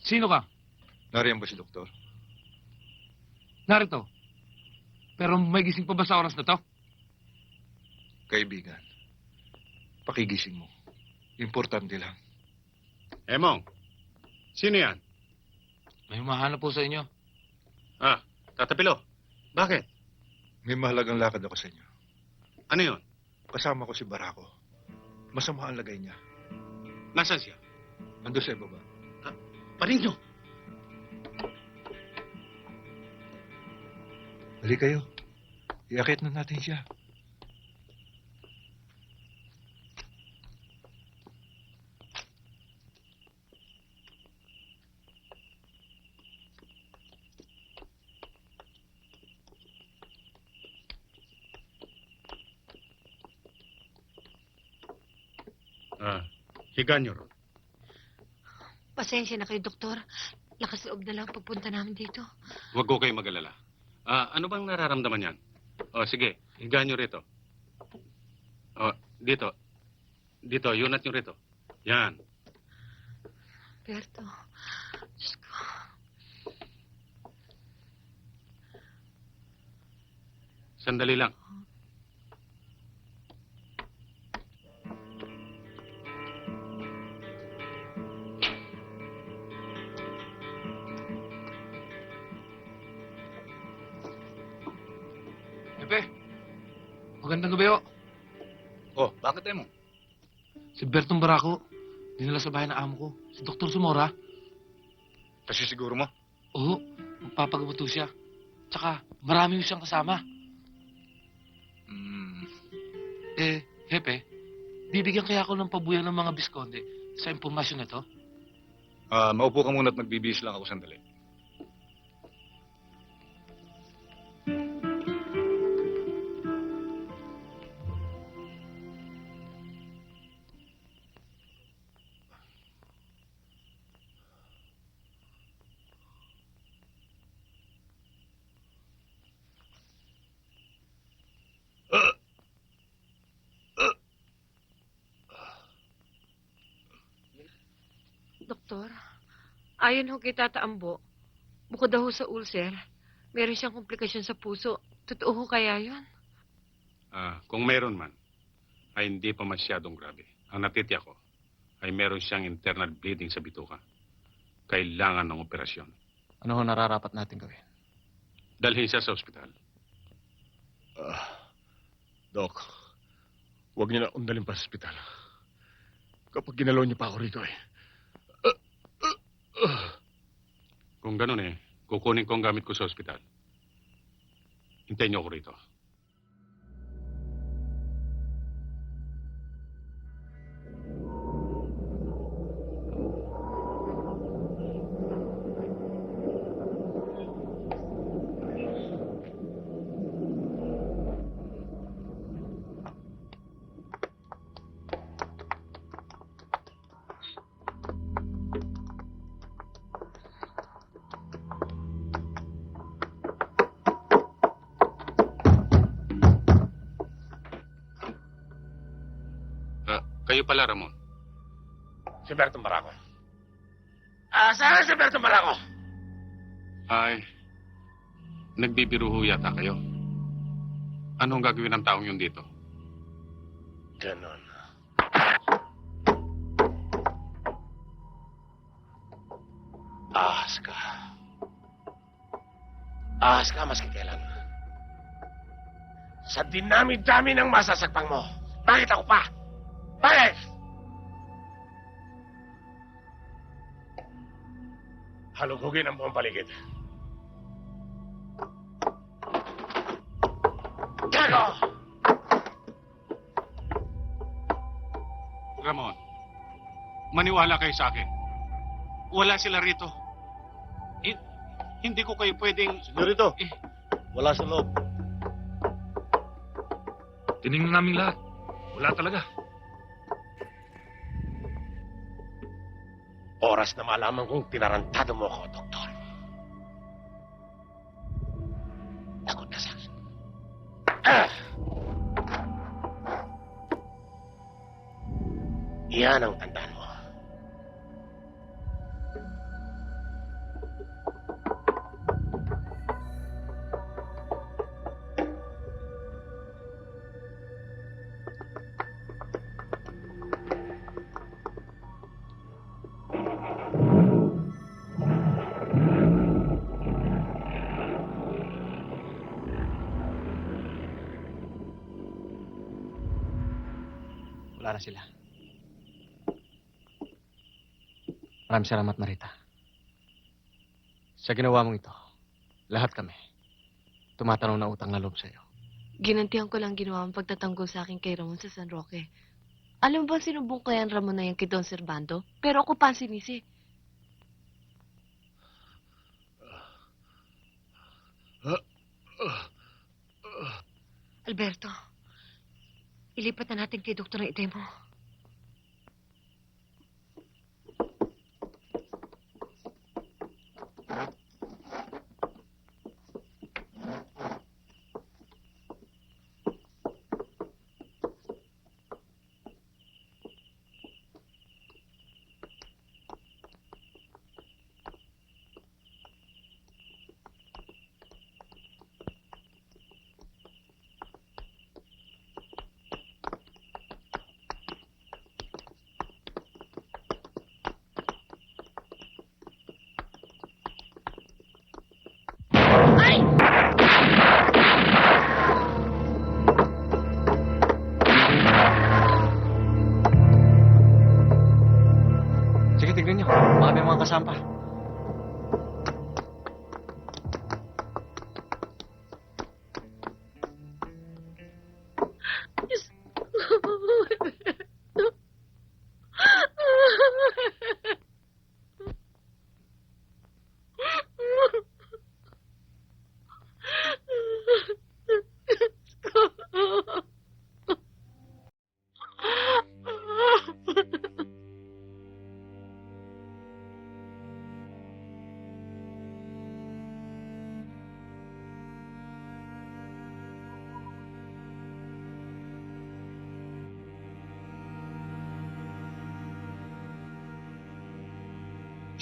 Sino ka? Nariyan ba si Doktor? Narito. Pero may gising pa ba sa oras na to? Kaibigan, pakigising mo. Importante lang. Emong, sino yan? May mahanap po sa inyo. Ah, Tatapilo. Bakit? May mahalagang lakad ako sa inyo. Ano yun? Kasama ko si Barako. Masama ang lagay niya. Nasaan siya? Ando sa ibaba. Paring nyo. Hali kayo. Iakit na natin siya. Higa nyo ron. Pasensya na kayo, Doktor. Lakas loob na lang pagpunta namin dito. Huwag ko kayo mag-alala. Ano bang nararamdaman yan? Sige, higa nyo rito. Dito. Dito, yunat nyo rito. Yan. Berto, Diyos ko. Sandali lang. Pepe, magandang gabi ho. Oh, bakit mo? Si Bertong Barako, dinala sa bahay ng amo ko. Si Dr. Zamora. Kasi siguro mo? Oo, magpapagamot ho siya. Tsaka, marami ho siyang kasama. Hepe, bibigyan kaya ako ng pabuyan ng mga Bisconde sa impormasyon na to? Maupo ka muna at magbibihis lang ako sandali. Doktor, ayon ho kay Tata Ambo, bukod daw ho sa ulcer, meron siyang komplikasyon sa puso. Totoo ho kaya yun? Kung meron man, ay hindi pa masyadong grabe. Ang natitiyak ko ay meron siyang internal bleeding sa bituka. Kailangan ng operasyon. Ano ho nararapat natin gawin? Dalhin siya sa ospital. Doc, huwag niyo na undalin pa sa ospital. Kapag ginalaw niyo pa ako rito Kung ganun kukunin ko ang gamit ko sa ospital. Hintayin niyo ako rito. Kayo pala, Ramon. Si Berto Maraco. Saan si Berto Maraco? Ay, nagbibiro ho yata kayo. Anong gagawin ng taong yun dito? Ganon. Ahas ka. Ahas ka maski kailan. Sa dinami-dami ng masasakpang mo, bakit ako pa? Bakit? Halugugin ang buong paligid. Gago! Ramon, maniwala kayo sa akin. Wala sila rito. Hindi ko kayo pwedeng... Senyorito, wala sa loob. Tinignan namin lahat. Wala talaga. Oras na malaman kong tinarantado mo ako, Doktor. Takot ka sa akin. Iyan ang tandaan mo. Wala na sila. Maraming salamat, Marita. Sa ginawa mong ito, lahat kami, tumatanaw na utang na loob sa'yo. Ginantihan ko lang ginawa ang pagtatanggol sa akin kay Ramon sa San Roque. Alam mo ba sinubong ko yan Ramon na yan kay Don Servando? Pero ako pa ang sinisi. Alberto, ilipat na natin kay Doktor ang itay mo. Sige, tignan niyo. Baka may mga kasampa.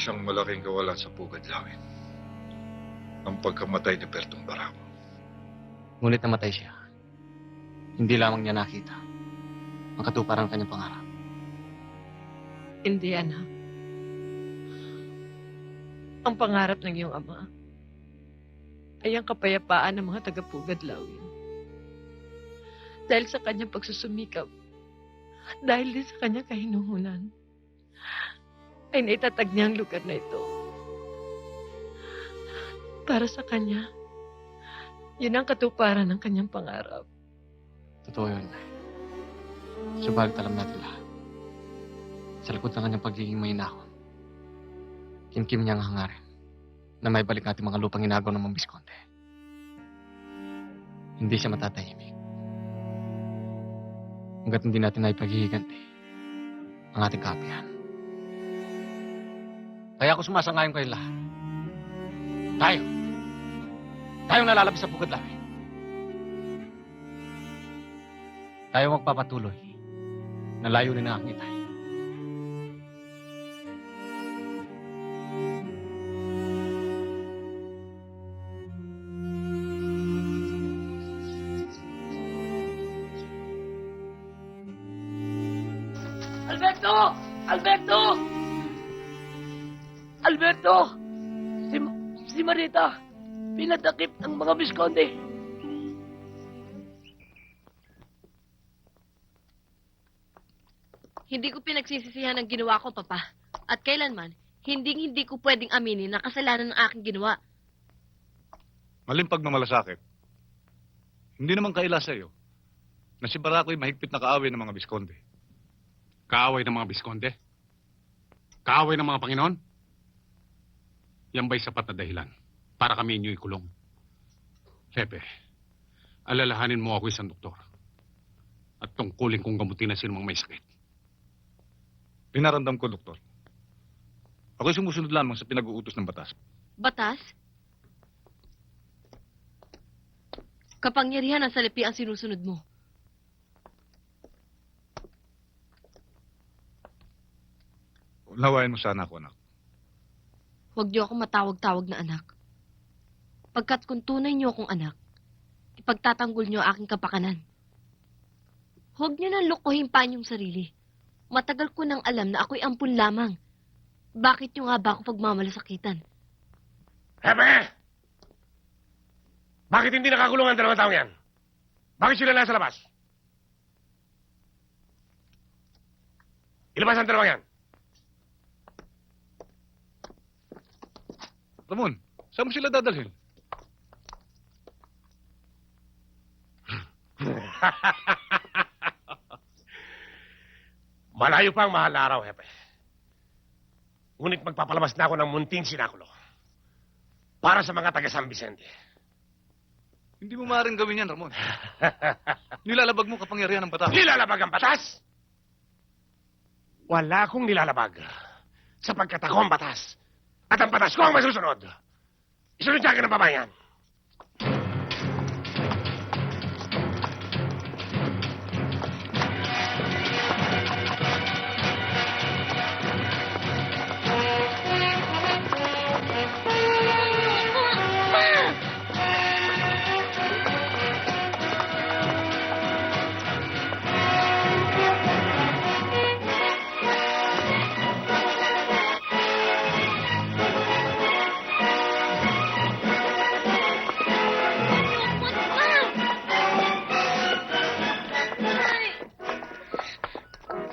Isang malaking kawalan sa Pugad Lawin. Ang pagkamatay ni Bertong Barako. Ngunit namatay siya. Hindi lamang niya nakita ang katuparan ng kanyang pangarap. Hindi, anak. Ang pangarap ng iyong ama ay ang kapayapaan ng mga taga-Pugad Lawin. Dahil sa kanyang pagsusumikap, at dahil din sa kanyang kahinuhunan, ay naitatag niya ang lugar na ito. Para sa kanya, yun ang katuparan ng kanyang pangarap. Totoo yun, Nay. Subalit alam natin lahat. Sa likod ng kanyang pagiging mahinahon, kimkim niya ang hangarin na may balik natin mga lupang inagaw ng mga Bisconde. Hindi siya matatahimik. Hanggat hindi natin naipaghihiganti ang ating kapihan. Kaya ako sumasangayon kayo lahat. Tayong nalalabis sa Pugad Lawin. Tayo magpapatuloy na layunin na aking itay. Alberto! Alberto! Alberto! Si Marita, pinadakip ng mga Bisconde. Hindi ko pinagsisisihan ang ginawa ko, Papa. At kailanman, hindi ko pwedeng aminin na kasalanan ng aking ginawa. Maling pagmamalasakit. Hindi naman kaila sa iyo na si Barako ay mahigpit na kaaway ng mga Bisconde. Kaaway ng mga Bisconde? Kaaway ng mga Panginoon? Yan ba'y sapat na dahilan para kami inyo ikulong? Pepe, alalahanin mo ako isang doktor. At tungkulin kong gamutin na sinumang may sakit. Pinaramdam ko, Doktor. Ako'y sumusunod lamang sa pinag-uutos ng batas. Batas? Kapangyarihan ng salapi ang sinusunod mo. Unawain mo sana ako, anak. Huwag niyo akong matawag-tawag na anak. Pagkat kung tunay niyo akong anak, ipagtatanggol niyo aking kapakanan. Huwag niyo nang lukuhin pa niyong sarili. Matagal ko nang alam na ako'y ampun lamang. Bakit niyo nga ba ako pagmamalasakitan? Hepe! Bakit hindi nakakulong ang dalawang taong yan? Bakit sila nasa labas? Ilabas ang dalawang yan. Ramon, saan mo sila dadalhin? Malayo pa ang mahal na araw, Hepe. Ngunit magpapalabas na ako ng munting sinakulo para sa mga taga San Vicente. Hindi mo maaaring gawin yan, Ramon. Nilalabag mo kapangyarihan ng batas. Nilalabag ang batas? Wala akong nilalabag. Sapagkat ako ang batas. At ang batas ko ang masusunod. Isunod sa akin ang babayan.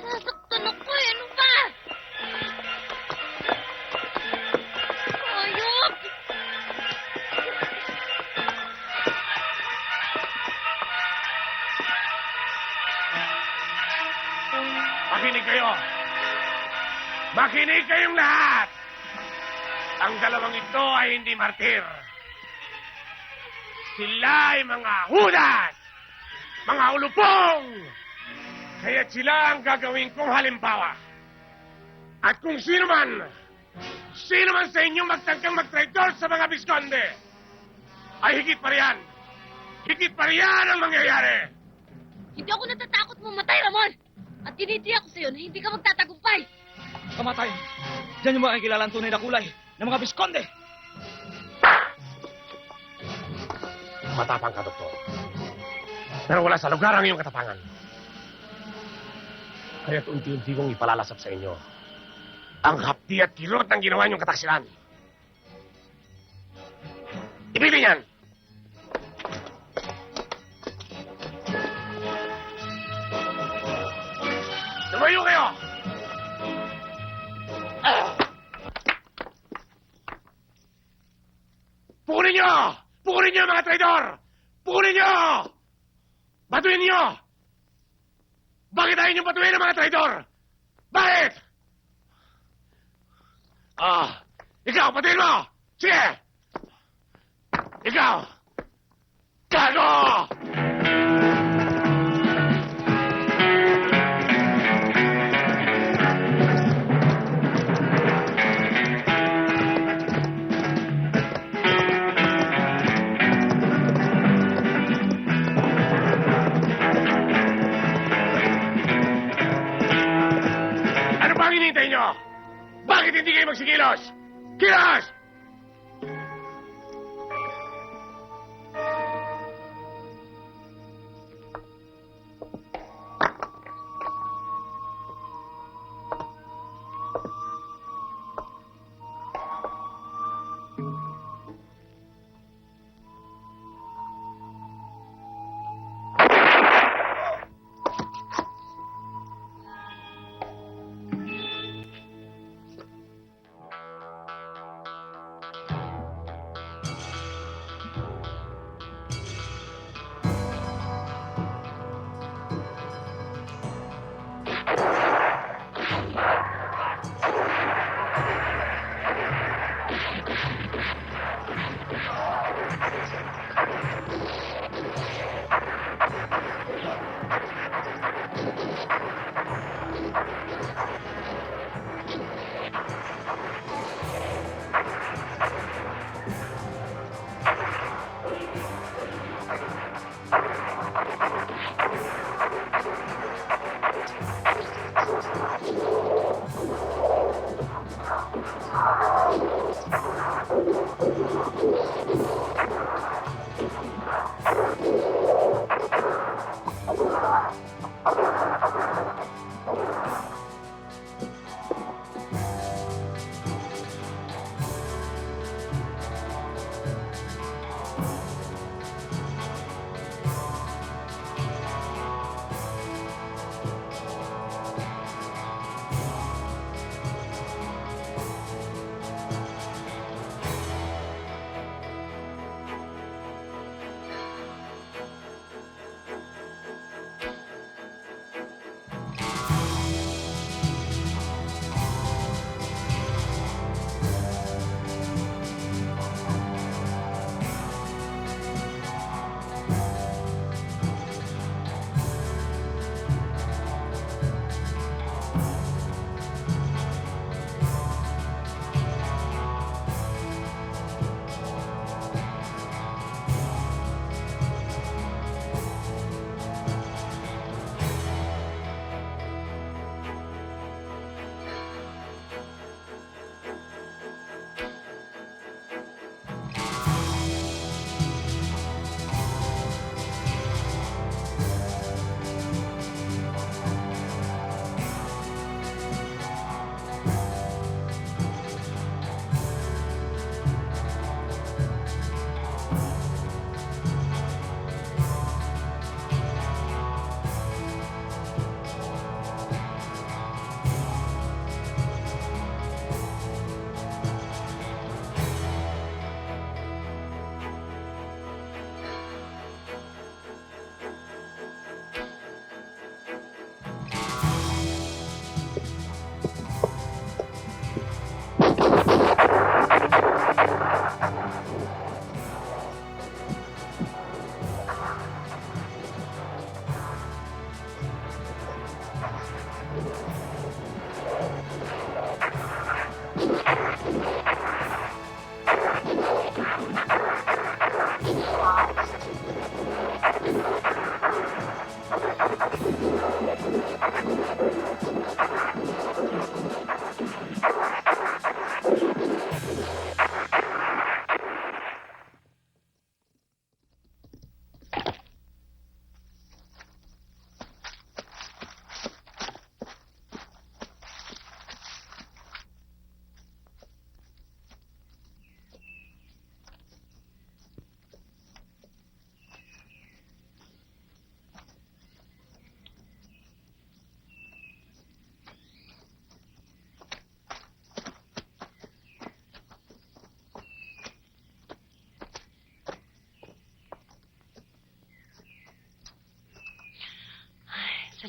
Sasaktan ako eh. Ano ba? Ayop! Makinig kayo! Makinig kayong lahat! Ang dalawang ito ay hindi martir. Sila ay mga hudas! Mga ulupong! Kaya't sila ang gagawin kong halimbawa. At kung sino man sa inyong magtangkang magtraidor sa mga Bisconde, ay higit pa riyan. Higit pa riyan ang mangyayari. Hindi ako natatakot mamatay, Ramon! At tinitiyak ko sa'yo na hindi ka magtatagumpay! Kamatayan. Diyan yung makikilala ang tunay na kulay ng mga Visconde. Matapang ka, Doktor. Pero wala sa lugar ang iyong katapangan. Kaya't unti-unti kong ipalalasap sa inyo ang hapdi at kirot ng ginawa niyong kataksilan. Ibigay yan! Lumayo kayo! Pukunin niyo! Pukunin niyo, mga traidor! Pukunin niyo! Batuin niyo! Bakit ayaw niyong batuin ang mga traidor? Bakit? Ikaw, batuin mo! Sige! Ikaw! Gago! Ano ba ang hinihintay niyo? Bakit hindi kayo magsikilos? Kilos!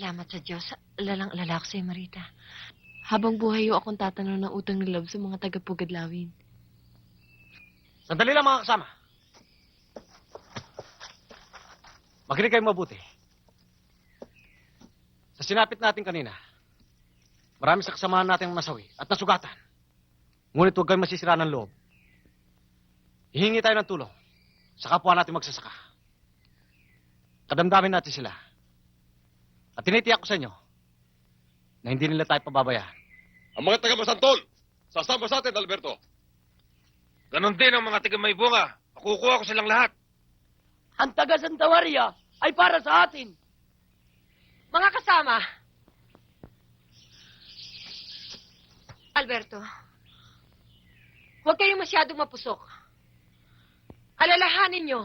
Salamat sa Diyos. Lalang-alala ko sa'yo, Marita. Habang buhay ho akong tatanaw ng utang ng loob sa mga taga-Pugadlawin. Sandali lang mga kasama. Makinig kayo mabuti. Sa sinapit natin kanina, marami sa kasamahan natin nasawi at nasugatan. Ngunit huwag kayong masisira ng loob. Hihingi tayo ng tulong sa kapwa natin magsasaka. Kadamdamin natin sila. At tinitiyak ko sa inyo na hindi nila tayo pababayaan. Ang mga taga-Masantol, sasama sa atin, Alberto. Ganon din ang mga taga may bunga. Makukuha ko silang lahat. Ang taga Santa Maria ay para sa atin. Mga kasama, Alberto, huwag kayong masyadong mapusok. Alalahanin nyo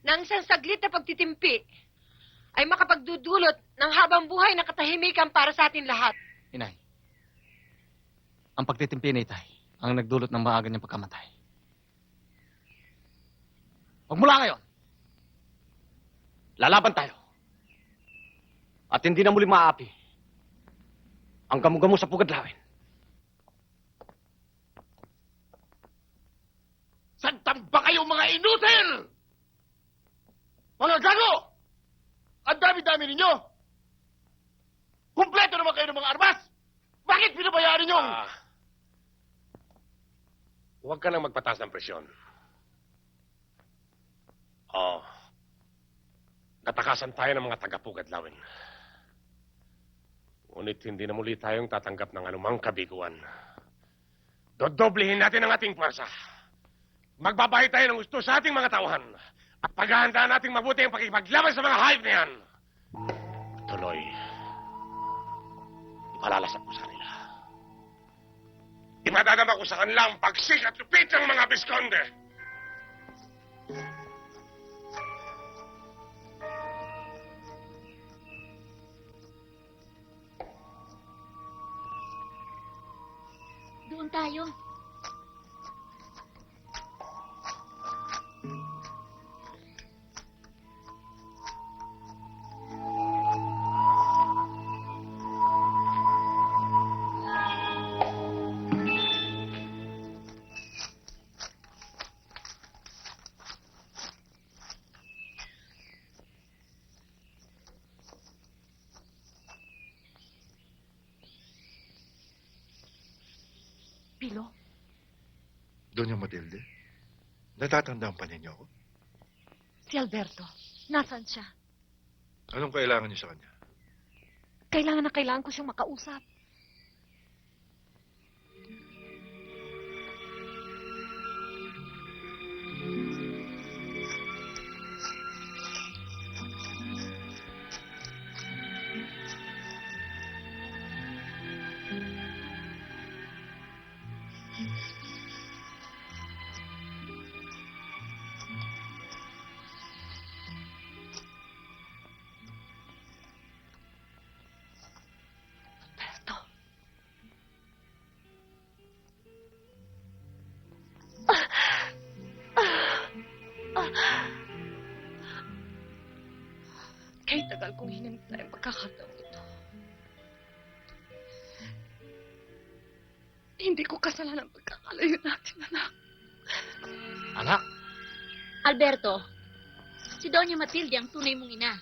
na ang isang saglit na pagtitimpi ay makapagdudulot ng habang buhay na katahimikan para sa atin lahat. Inay, ang pagtitimpi ni Itay ang nagdulot ng maaga niyang pagkamatay. Magmula ngayon, lalaban tayo. At hindi na muli maaapi ang gamugamo sa Pugadlawin. Santan ba kayo mga inutil? Mga gago! Ang dami-dami ninyo! Kumpleto naman kayo ng mga armas! Bakit pinabayaan ninyo? Huwag ka nang magpataas ng presyon. Oh, natakasan tayo ng mga taga-Pugadlawin. Ngunit hindi na muli tayong tatanggap ng anumang kabiguan. Dodoblehin natin ang ating puwersa. Magbabahay tayo ng gusto sa ating mga tauhan. At paghahandaan nating mabuti ang pakipaglaban sa mga hayop na yan. Tuloy, ipalalasap ko sa kanila. Ipadadama ko sa kanila ang pagsik at lupit ng mga Bisconde. Doon tayo. Pilo, Doña Matilde, natatandaan pa ninyo ako? si Alberto, nasaan siya? Anong kailangan niyo sa kanya? Kailangan ko siyang makausap. Kaya tagal kong hinintay ang pagkakataon ito. Hindi ko kasalanan ang pagkakalayo natin, anak. Anak? Alberto, si Doña Matilde ang tunay mong ina.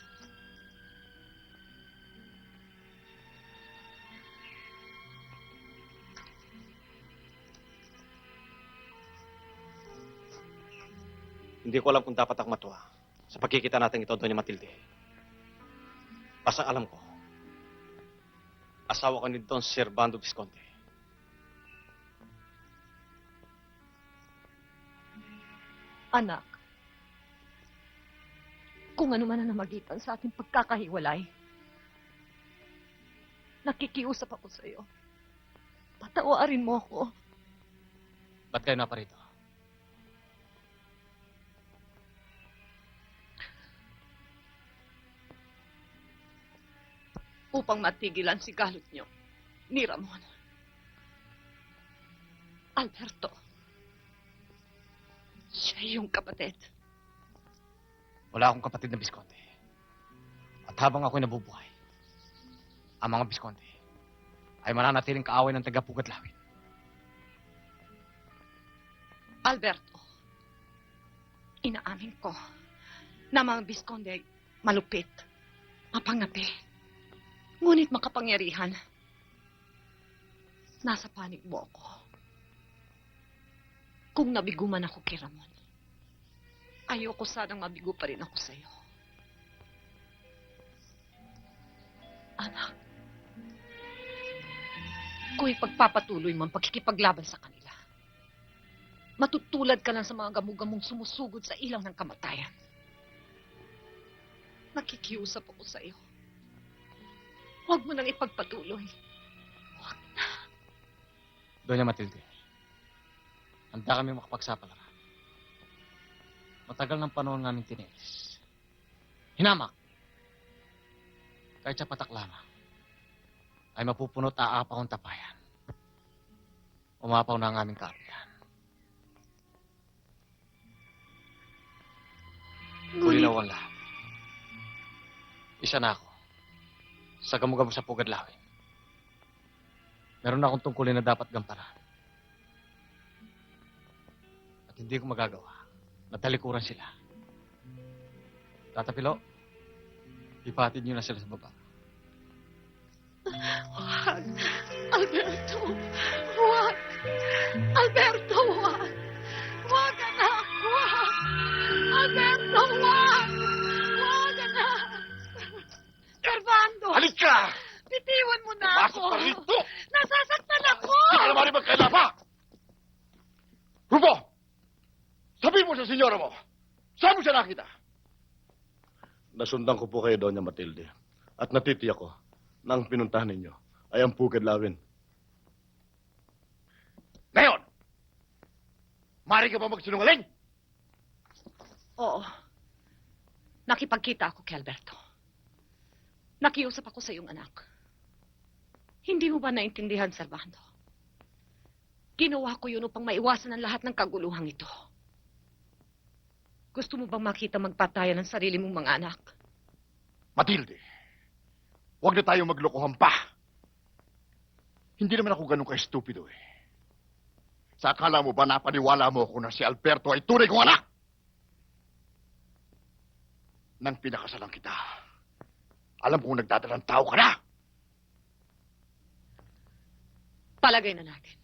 Hindi ko alam kung dapat ako matuwa sa pagkikita natin ito, Doña Matilde. Basta alam ko, asawa ko ni Don Servando Visconde. Anak, kung ano man ang namagitan sa ating pagkakahiwalay, nakikiusap ako sa iyo. Patawarin mo ako. Ba't kayo naparito? Upang matigilan si galot niyo ni Ramon. Alberto, siya yung kapatid. Wala akong kapatid na Visconde. At habang ako'y nabubuhay, ang mga Visconde ay mananatiling kaaway ng taga-Pugadlawin. Alberto, inaamin ko na mga Visconde ay malupit, mapangapi, ngunit makapangyarihan. Nasa panig mo ako. Kung nabigo man ako kay Ramon, ayoko sanang mabigo pa rin ako sa'yo. Anak, kung ipagpapatuloy mo ang pagkikipaglaban sa kanila, matutulad ka lang sa mga gamugamong sumusugod sa ilang ng kamatayan. Nakikiusap ako sa iyo. Huwag mo nang ipagpatuloy. Doña Matilde, handa kami makapagsapalaran. Matagal ng panahon namin tiniis. Hinamak. Kahit sa patak lamang, ay mapupunot aapaw ang tapayan. Umapaw na ang aming kaarihan. Kulinaw ang lahat. Isa na ako sa gamugamo sa Pugadlawin. Meron na akong tungkulin na dapat gampanan. At hindi ko magagawa na talikuran sila. Tata Pilo, ipatid niyo na sila sa baba. Wag! Alberto! Wag! Alberto, wag! Wag, anak! Wag! Alberto, wag! Wag, anak! Servando! Halika! Bitiwan mo na Pasok ako! ka rito! Nasasaktan ako! Hindi ka naman magkaila pa! Rufo! Sabihin mo sa senyora mo! Saan mo siya nakita? Nasundan ko po kayo, Doña Matilde. At natitiyak ko na ang pinuntahan ninyo ay ang Pugadlawin. Ngayon! Mari ka ba magsinungaling? Oo. Nakipagkita ako kay Alberto. Nakiusap ako sa iyong anak. Hindi mo ba naintindihan, Servando? Ginawa ko yun upang maiwasan ang lahat ng kaguluhang ito. Gusto mo bang makita magpatayan ng sarili mong mga anak? Matilde, huwag na tayo maglokohan pa. Hindi naman ako ganun ka-estupido eh. Sa akala mo ba napaniwala mo ako na si Alberto ay tunay kong anak? Nang pinakasalan kita, alam kong nagdadalang tao ka na. Palagay na natin.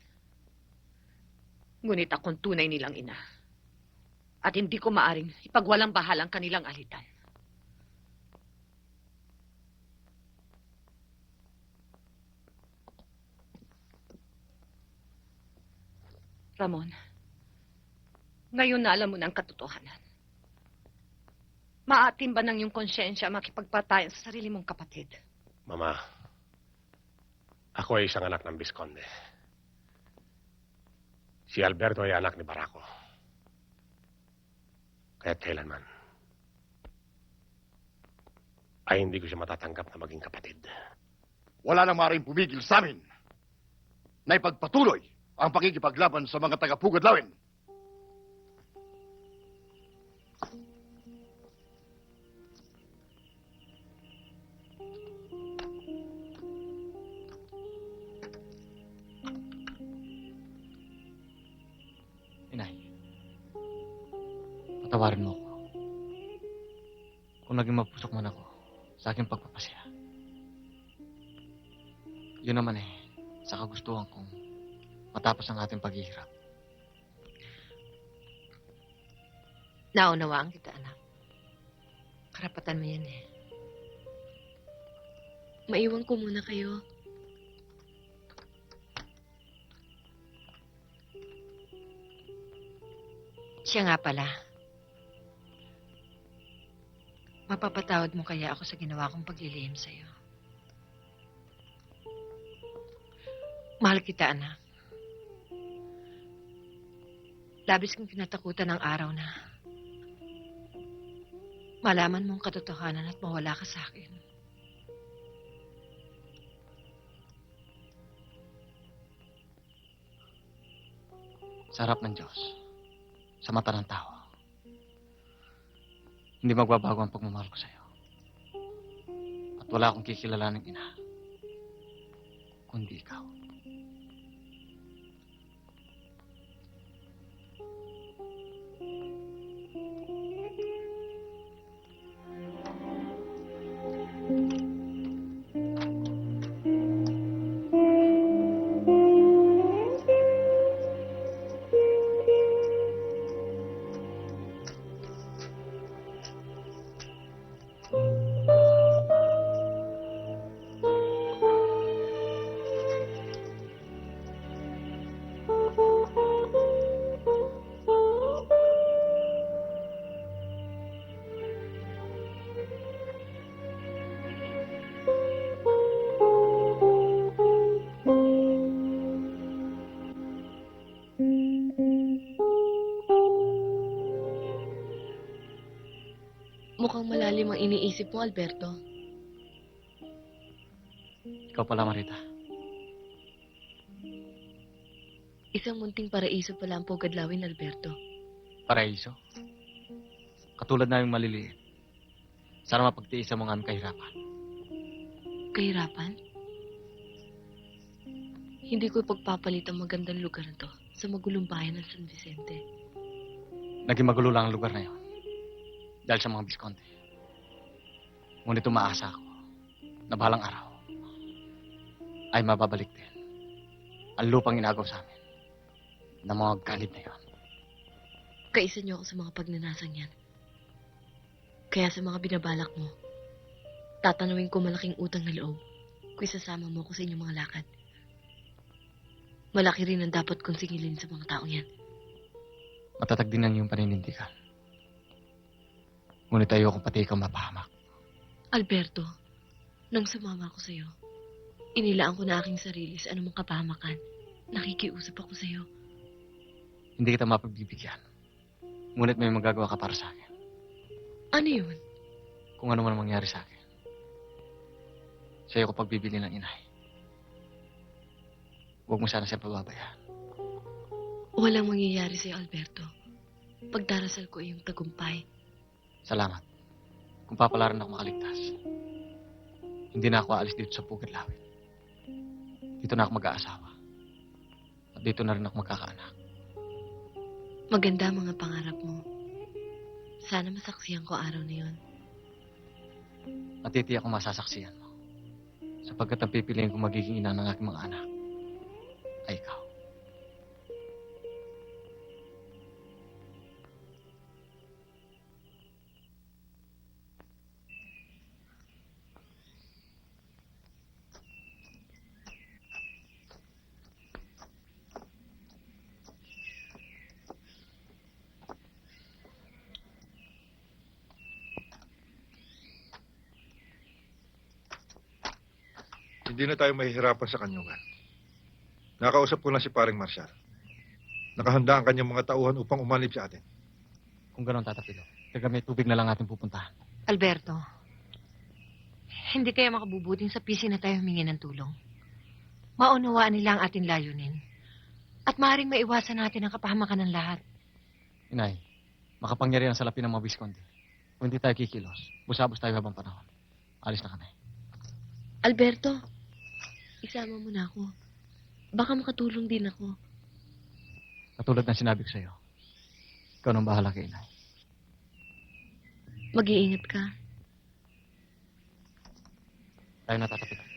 Ngunit akong tunay nilang ina. At hindi ko maaring ipagwalang bahalang kanilang alitan. Ramon, ngayon na alam mo na ang katotohanan. Maatim ba ng iyong konsyensya makipagpatayan sa sarili mong kapatid? Mama, ako ay isang anak ng Visconde. Si Alberto ay anak ni Barako. Kaya't kailanman ay hindi ko siya matatanggap na maging kapatid. Wala nang maaaring pumigil sa amin na ipagpatuloy ang pakikipaglaban sa mga taga-Pugadlawin. Inay, patawarin mo ako. Kung naging mapusok man ako sa aking pagpapasya. Yun naman sa kagustuhan kong matapos ang ating paghihirap. Naunawaan kita, anak. Karapatan mo yan Maiwan ko muna kayo. Siya nga pala. Mapapatawad mo kaya ako sa ginawa kong paglilihim sa'yo. Mahal kita, anak. Labis kong kinatakutan ng araw na malaman mong katotohanan at mawala ka sa akin. Sa harap ng Diyos, sa mata ng tao, hindi magbabago ang pagmamahal ko sa'yo. At wala akong kikilalaning ina kundi ikaw. Mukhang malalim ang iniisip mo, Alberto. Ikaw pala, Marita. Isang munting paraiso pala ang Pugadlawin, Alberto. Paraiso. Katulad naming maliliit. Sana mapagtiisan mo ang aming kahirapan. Kahirapan? Hindi ko pagpapalit ang magandang lugar na to sa magulong bayan ng San Vicente. Naging magulo lang ang lugar na yon. Dahil sa mga Visconde. Ngunit umaasa ako na bahalang araw ay mababalik din ang lupang inagaw sa amin ng mga galit na yon. Kaisa niyo ako sa mga pagnanasang yan. Kaya sa mga binabalak mo, tatanawin ko malaking utang na loob kung isasama mo ko sa inyong mga lakad. Malaki rin ang dapat kong singilin sa mga taong yan. Matatag din ang iyong paninindigan. Ngunit ayoko pati ikaw mapahamak. Alberto, nang sumama ako sa'yo, inilaan ko na aking sarili sa anumang kapahamakan. Nakikiusap ako sa'yo. Hindi kita mapagbibigyan. Ngunit may magagawa ka para sa akin. Ano yun? Kung ano man ang mangyari sa akin. Sa'yo ko pagbibili ng inay. Huwag mo sana siya pababayaan. Walang mangyayari sa'yo, Alberto. Pagdarasal ko ay yung tagumpay. Salamat. Kung papalaran ako makaligtas, hindi na ako aalis dito sa Pugadlawin. Dito na ako mag-aasawa. At dito na rin ako magkakaanak. Maganda ang mga pangarap mo. Sana masaksihan ko araw na yun. Matitiyak kung masasaksiyan mo. Sapagkat ang pipiliin kong magiging ina ng aking mga anak ay ikaw. Hindi na tayo mahihirapan sa kanyugan. Nakausap ko na si Paring Marshal. Nakahanda ang kanyang mga tauhan upang umanib sa atin. Kung gano'n, Tata Pilo, taga may tubig na lang ating pupuntahan. Alberto, hindi kaya makabubuting sa PC na tayo humingi ng tulong. Maunawaan nila ang ating layunin. At maaaring maiwasan natin ang kapahamakan ng lahat. Inay, makapangyarihan sa lapi ng mga Visconde. Kung hindi tayo kikilos, busabos tayo habang panahon. Alis na kami. Alberto, isama mo na ako. Baka makatulong din ako. Katulad ng sinabi ko sa'yo, ikaw nang bahala kay inay. Mag-iingat ka. Tayo na, Tata Pilo.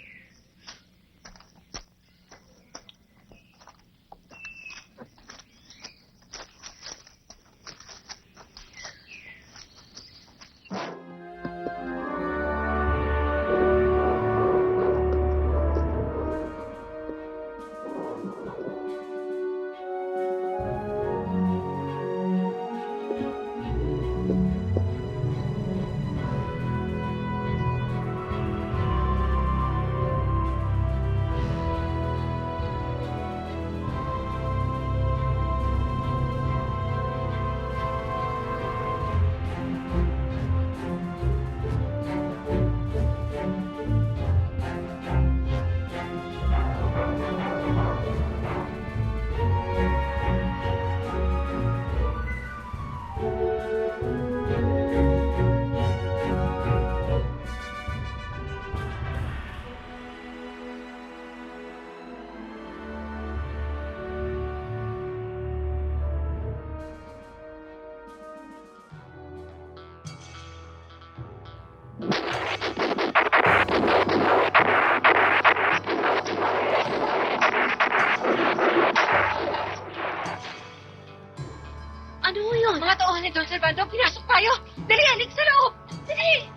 ni Don Servando. Pinasok tayo. Dali, halik sa loob. Dali!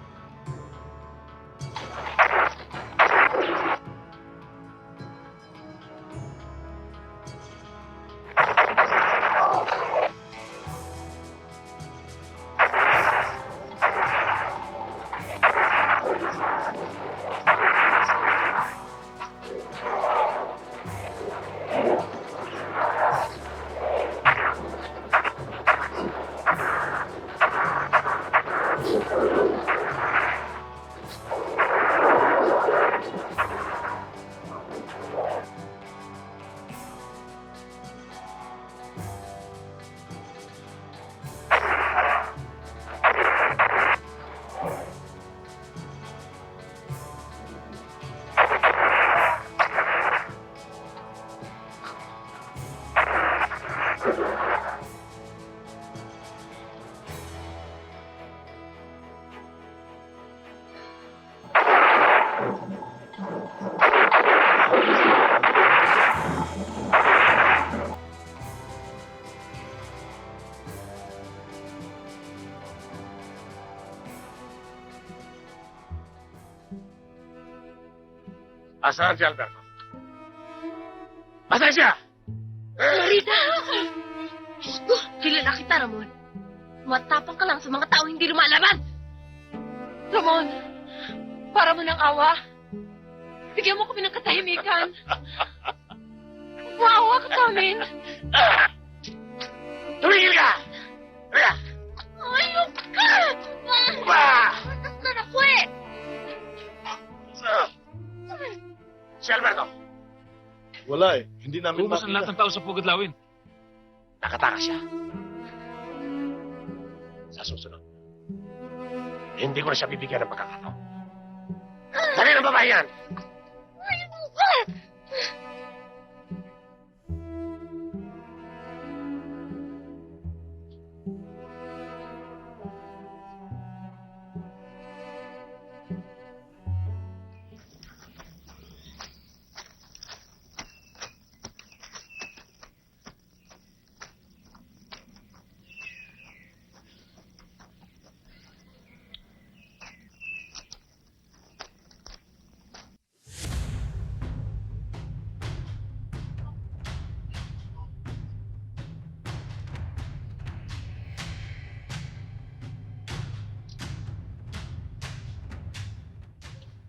Asan si Alberto? Asan siya? Marita! Diyos ko, kilala kita, Ramon. Matapang ka lang sa mga tao hindi lumalaban. Ramon, para mo ng awa. Bigyan mo kami ng katahimikan. Maawa ka sa amin. Tumigil ka! Halika! Ayok ka! Ba! Matas na ako eh! Si Alberto, Wala eh. Hindi namin Ubus ang lahat ng tao sa Pugad Lawin. nakatakas siya. Sa susunod, hindi ko na siya bibigyan ng pagkakataon. Dali ng babae yan! Ayok ka!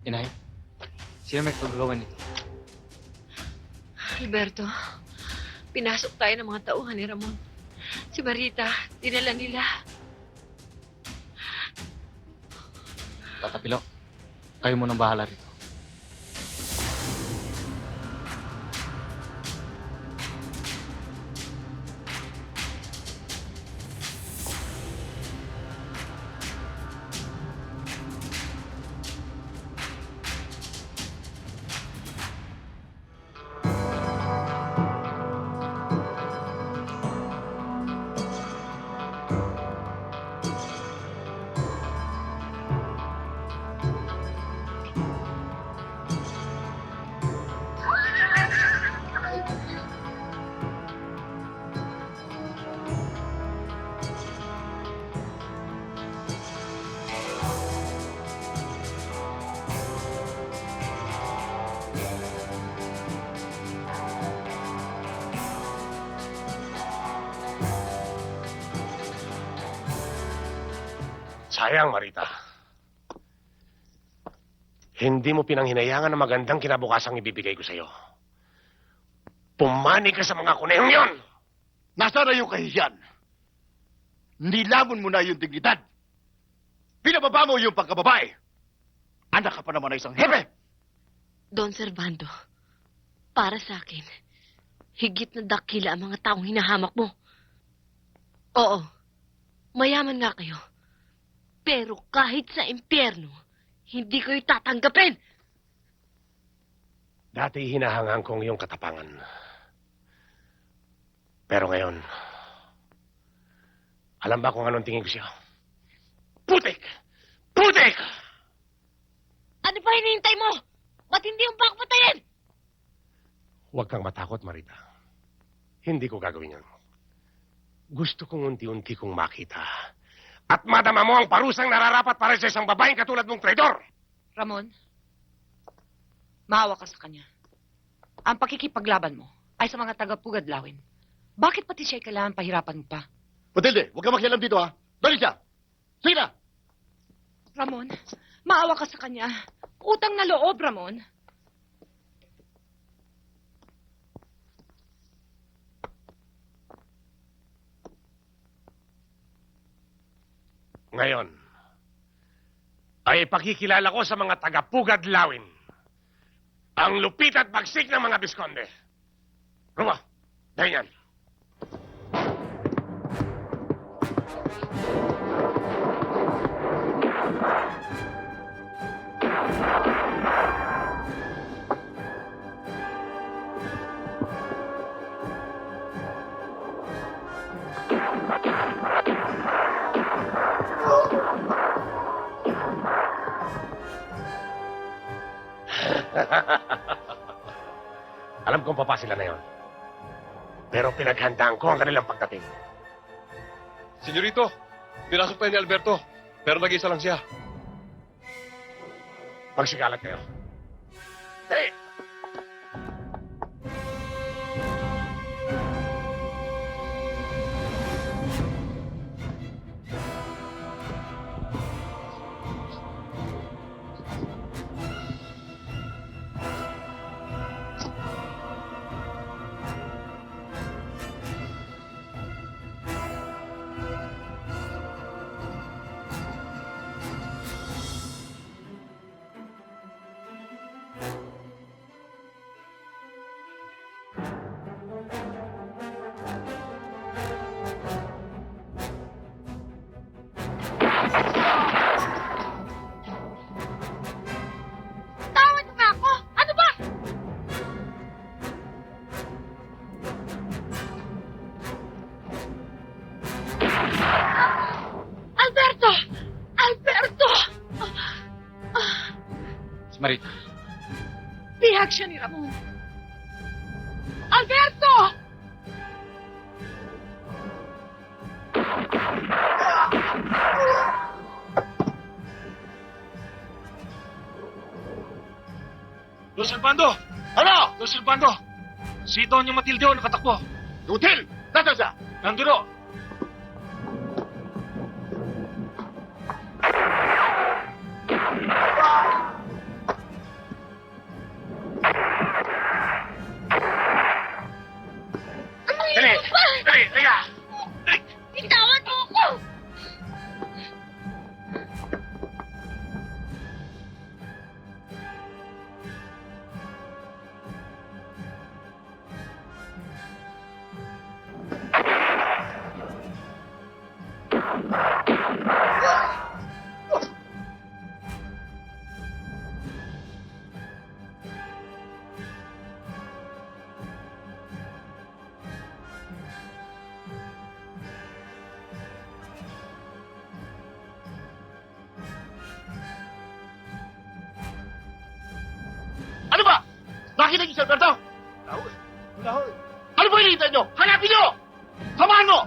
Inay, sino may paggagawa nito? Alberto, pinasok tayo ng mga tauhan ni Ramon. Si Marita, dinala nila. Tata Pilo, kayo munang bahala rito. Sayang, Marita. Hindi mo pinanghinayangan na magandang kinabukasang ibibigay ko sa'yo. Pumani ka sa mga kunehong yon! Nasaan na yung kahihiyan? Nilamon mo na yung dignidad. Pinababa mo yung pagkababae. Anak ka pa naman na isang hepe. Don Servando, para sa akin, higit na dakila ang mga taong hinahamak mo. Oo, mayaman nga kayo. Pero kahit sa impyerno, hindi kayo tatanggapin. Dati hinahangaan kong iyong katapangan. Pero ngayon, alam ba kung anong tingin ko siya? Putik! Putik! Ano pa hinihintay mo? Ba't hindi yung pakpatayin? Huwag kang matakot, Marita. Hindi ko gagawin yan. Gusto kong unti-unti kong makita. At madama mo ang parusang nararapat para sa isang babaeng katulad mong traidor. Ramon, maawa ka sa kanya. Ang pakikipaglaban mo ay sa mga taga-Pugadlawin. Bakit pati siya'y kailangan pahirapan mo pa? Matilde, huwag ka makialam dito, ha? Dali siya! Sige na! Ramon, maawa ka sa kanya. Utang na loob, Ramon. Ngayon, ay pakikilala ko sa mga taga-Pugadlawin. Ang lupit at bagsik ng mga Bisconde. Rumo, dahil yan. Alam kong papa sila na yon. Pero pinaghandaan ko ang kanilang pagdating. Senyorito, pinasok pa ni Alberto. Pero nag-isa lang siya. Magsikalat kayo. Hey! Tawan mo nga ako! Ano ba? Alberto! Alberto! Si Marita. Bihag siya ni Ramon. Alberto! Don Servando! Ano? Don Servando! Si Doña Matilde o nakatakbo. Lutil! Nasaan siya? Nanduro! Dali! Dali! Liga! Itawan mo ako! Ano ba? Nakita niyo si Alberto? Ano ba hinihintay niyo? Hanapin niyo! Samahan mo!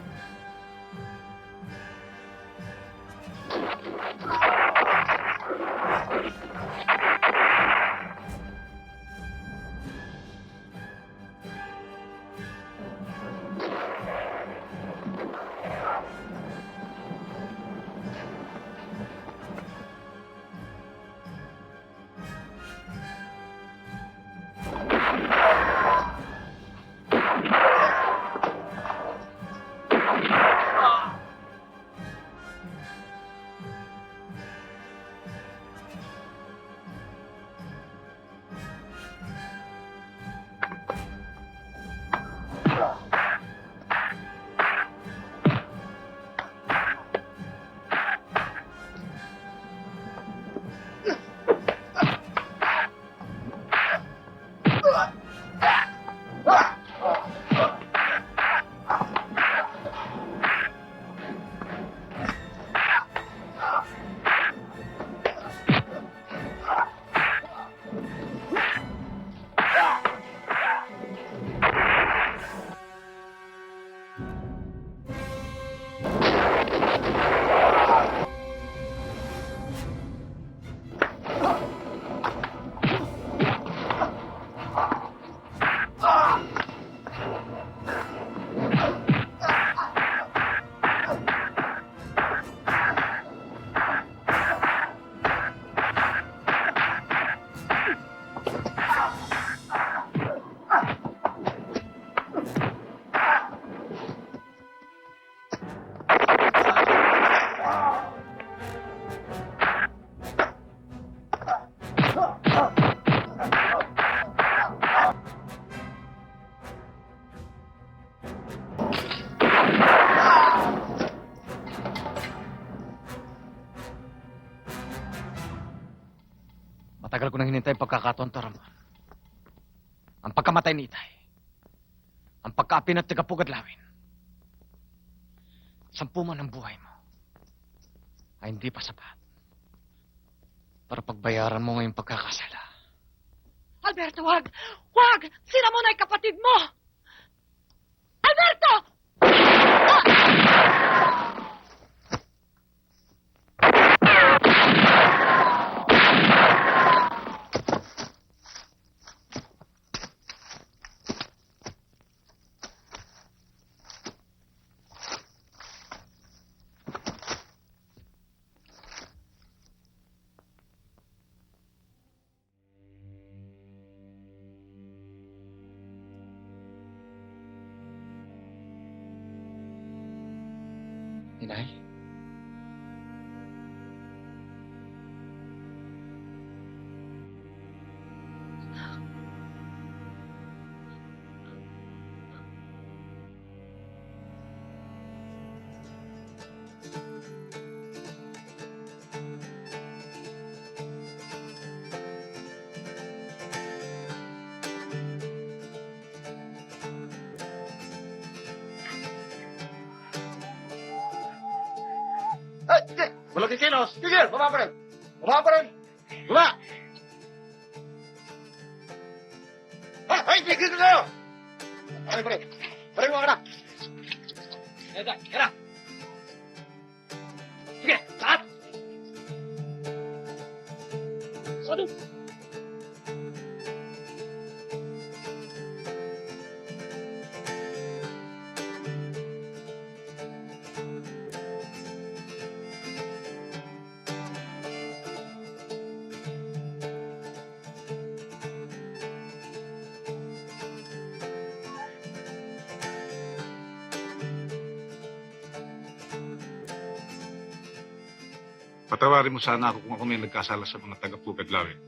Tagal ko nang hinintay ang pagkakataon to, Ramon. Ang pagkamatay ni Itay. Ang pagkaapin at tagapugadlawin. 10 man ang buhay mo ay hindi pa sapat para pagbayaran mo ngayong pagkakasala. Alberto, wag! Wag! Si Ramon ay kapatid mo! Alberto! Inay? Ay, sige! Walang kikilos! Tigil! Baba pa rin! Baba pa rin! Baba! Ay, tigil na kayo! Pare, pare! Pare mo ka na! Kaya! Sige! Lahat! Sado! Patawarin mo sana ako kung ako may nagkasala sa mga taga-Pugadlawin.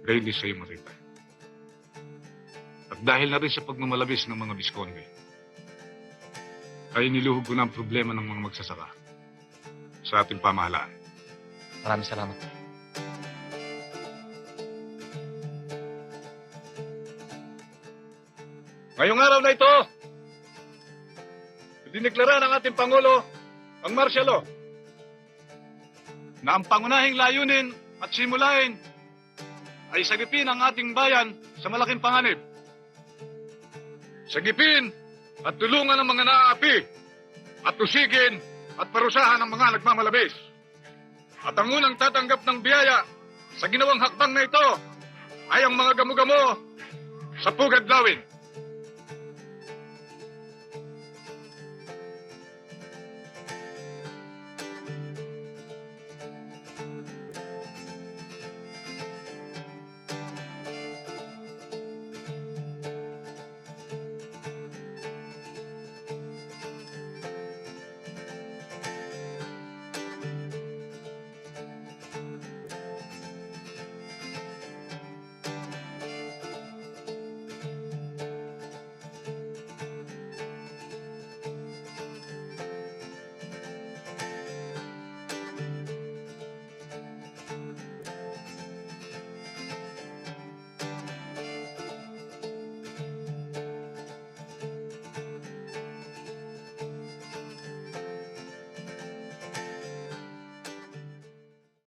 Gayon din sa'yo, Marita. At dahil na rin sa pagmamalabis ng mga Visconde, ay niluhog ko na ang problema ng mga magsasaka sa ating pamahalaan. Maraming salamat. Ngayong araw na ito, dineklara ng ating Pangulo ang martial law na ang pangunahing layunin at simulain ay sagipin ang ating bayan sa malaking panganib. Sagipin at tulungan ang mga naaapi at tusigin at parusahan ang mga nagmamalabis. At ang unang tatanggap ng biyaya sa ginawang hakbang na ito ay ang mga gamo-gamo sa Pugadlawin.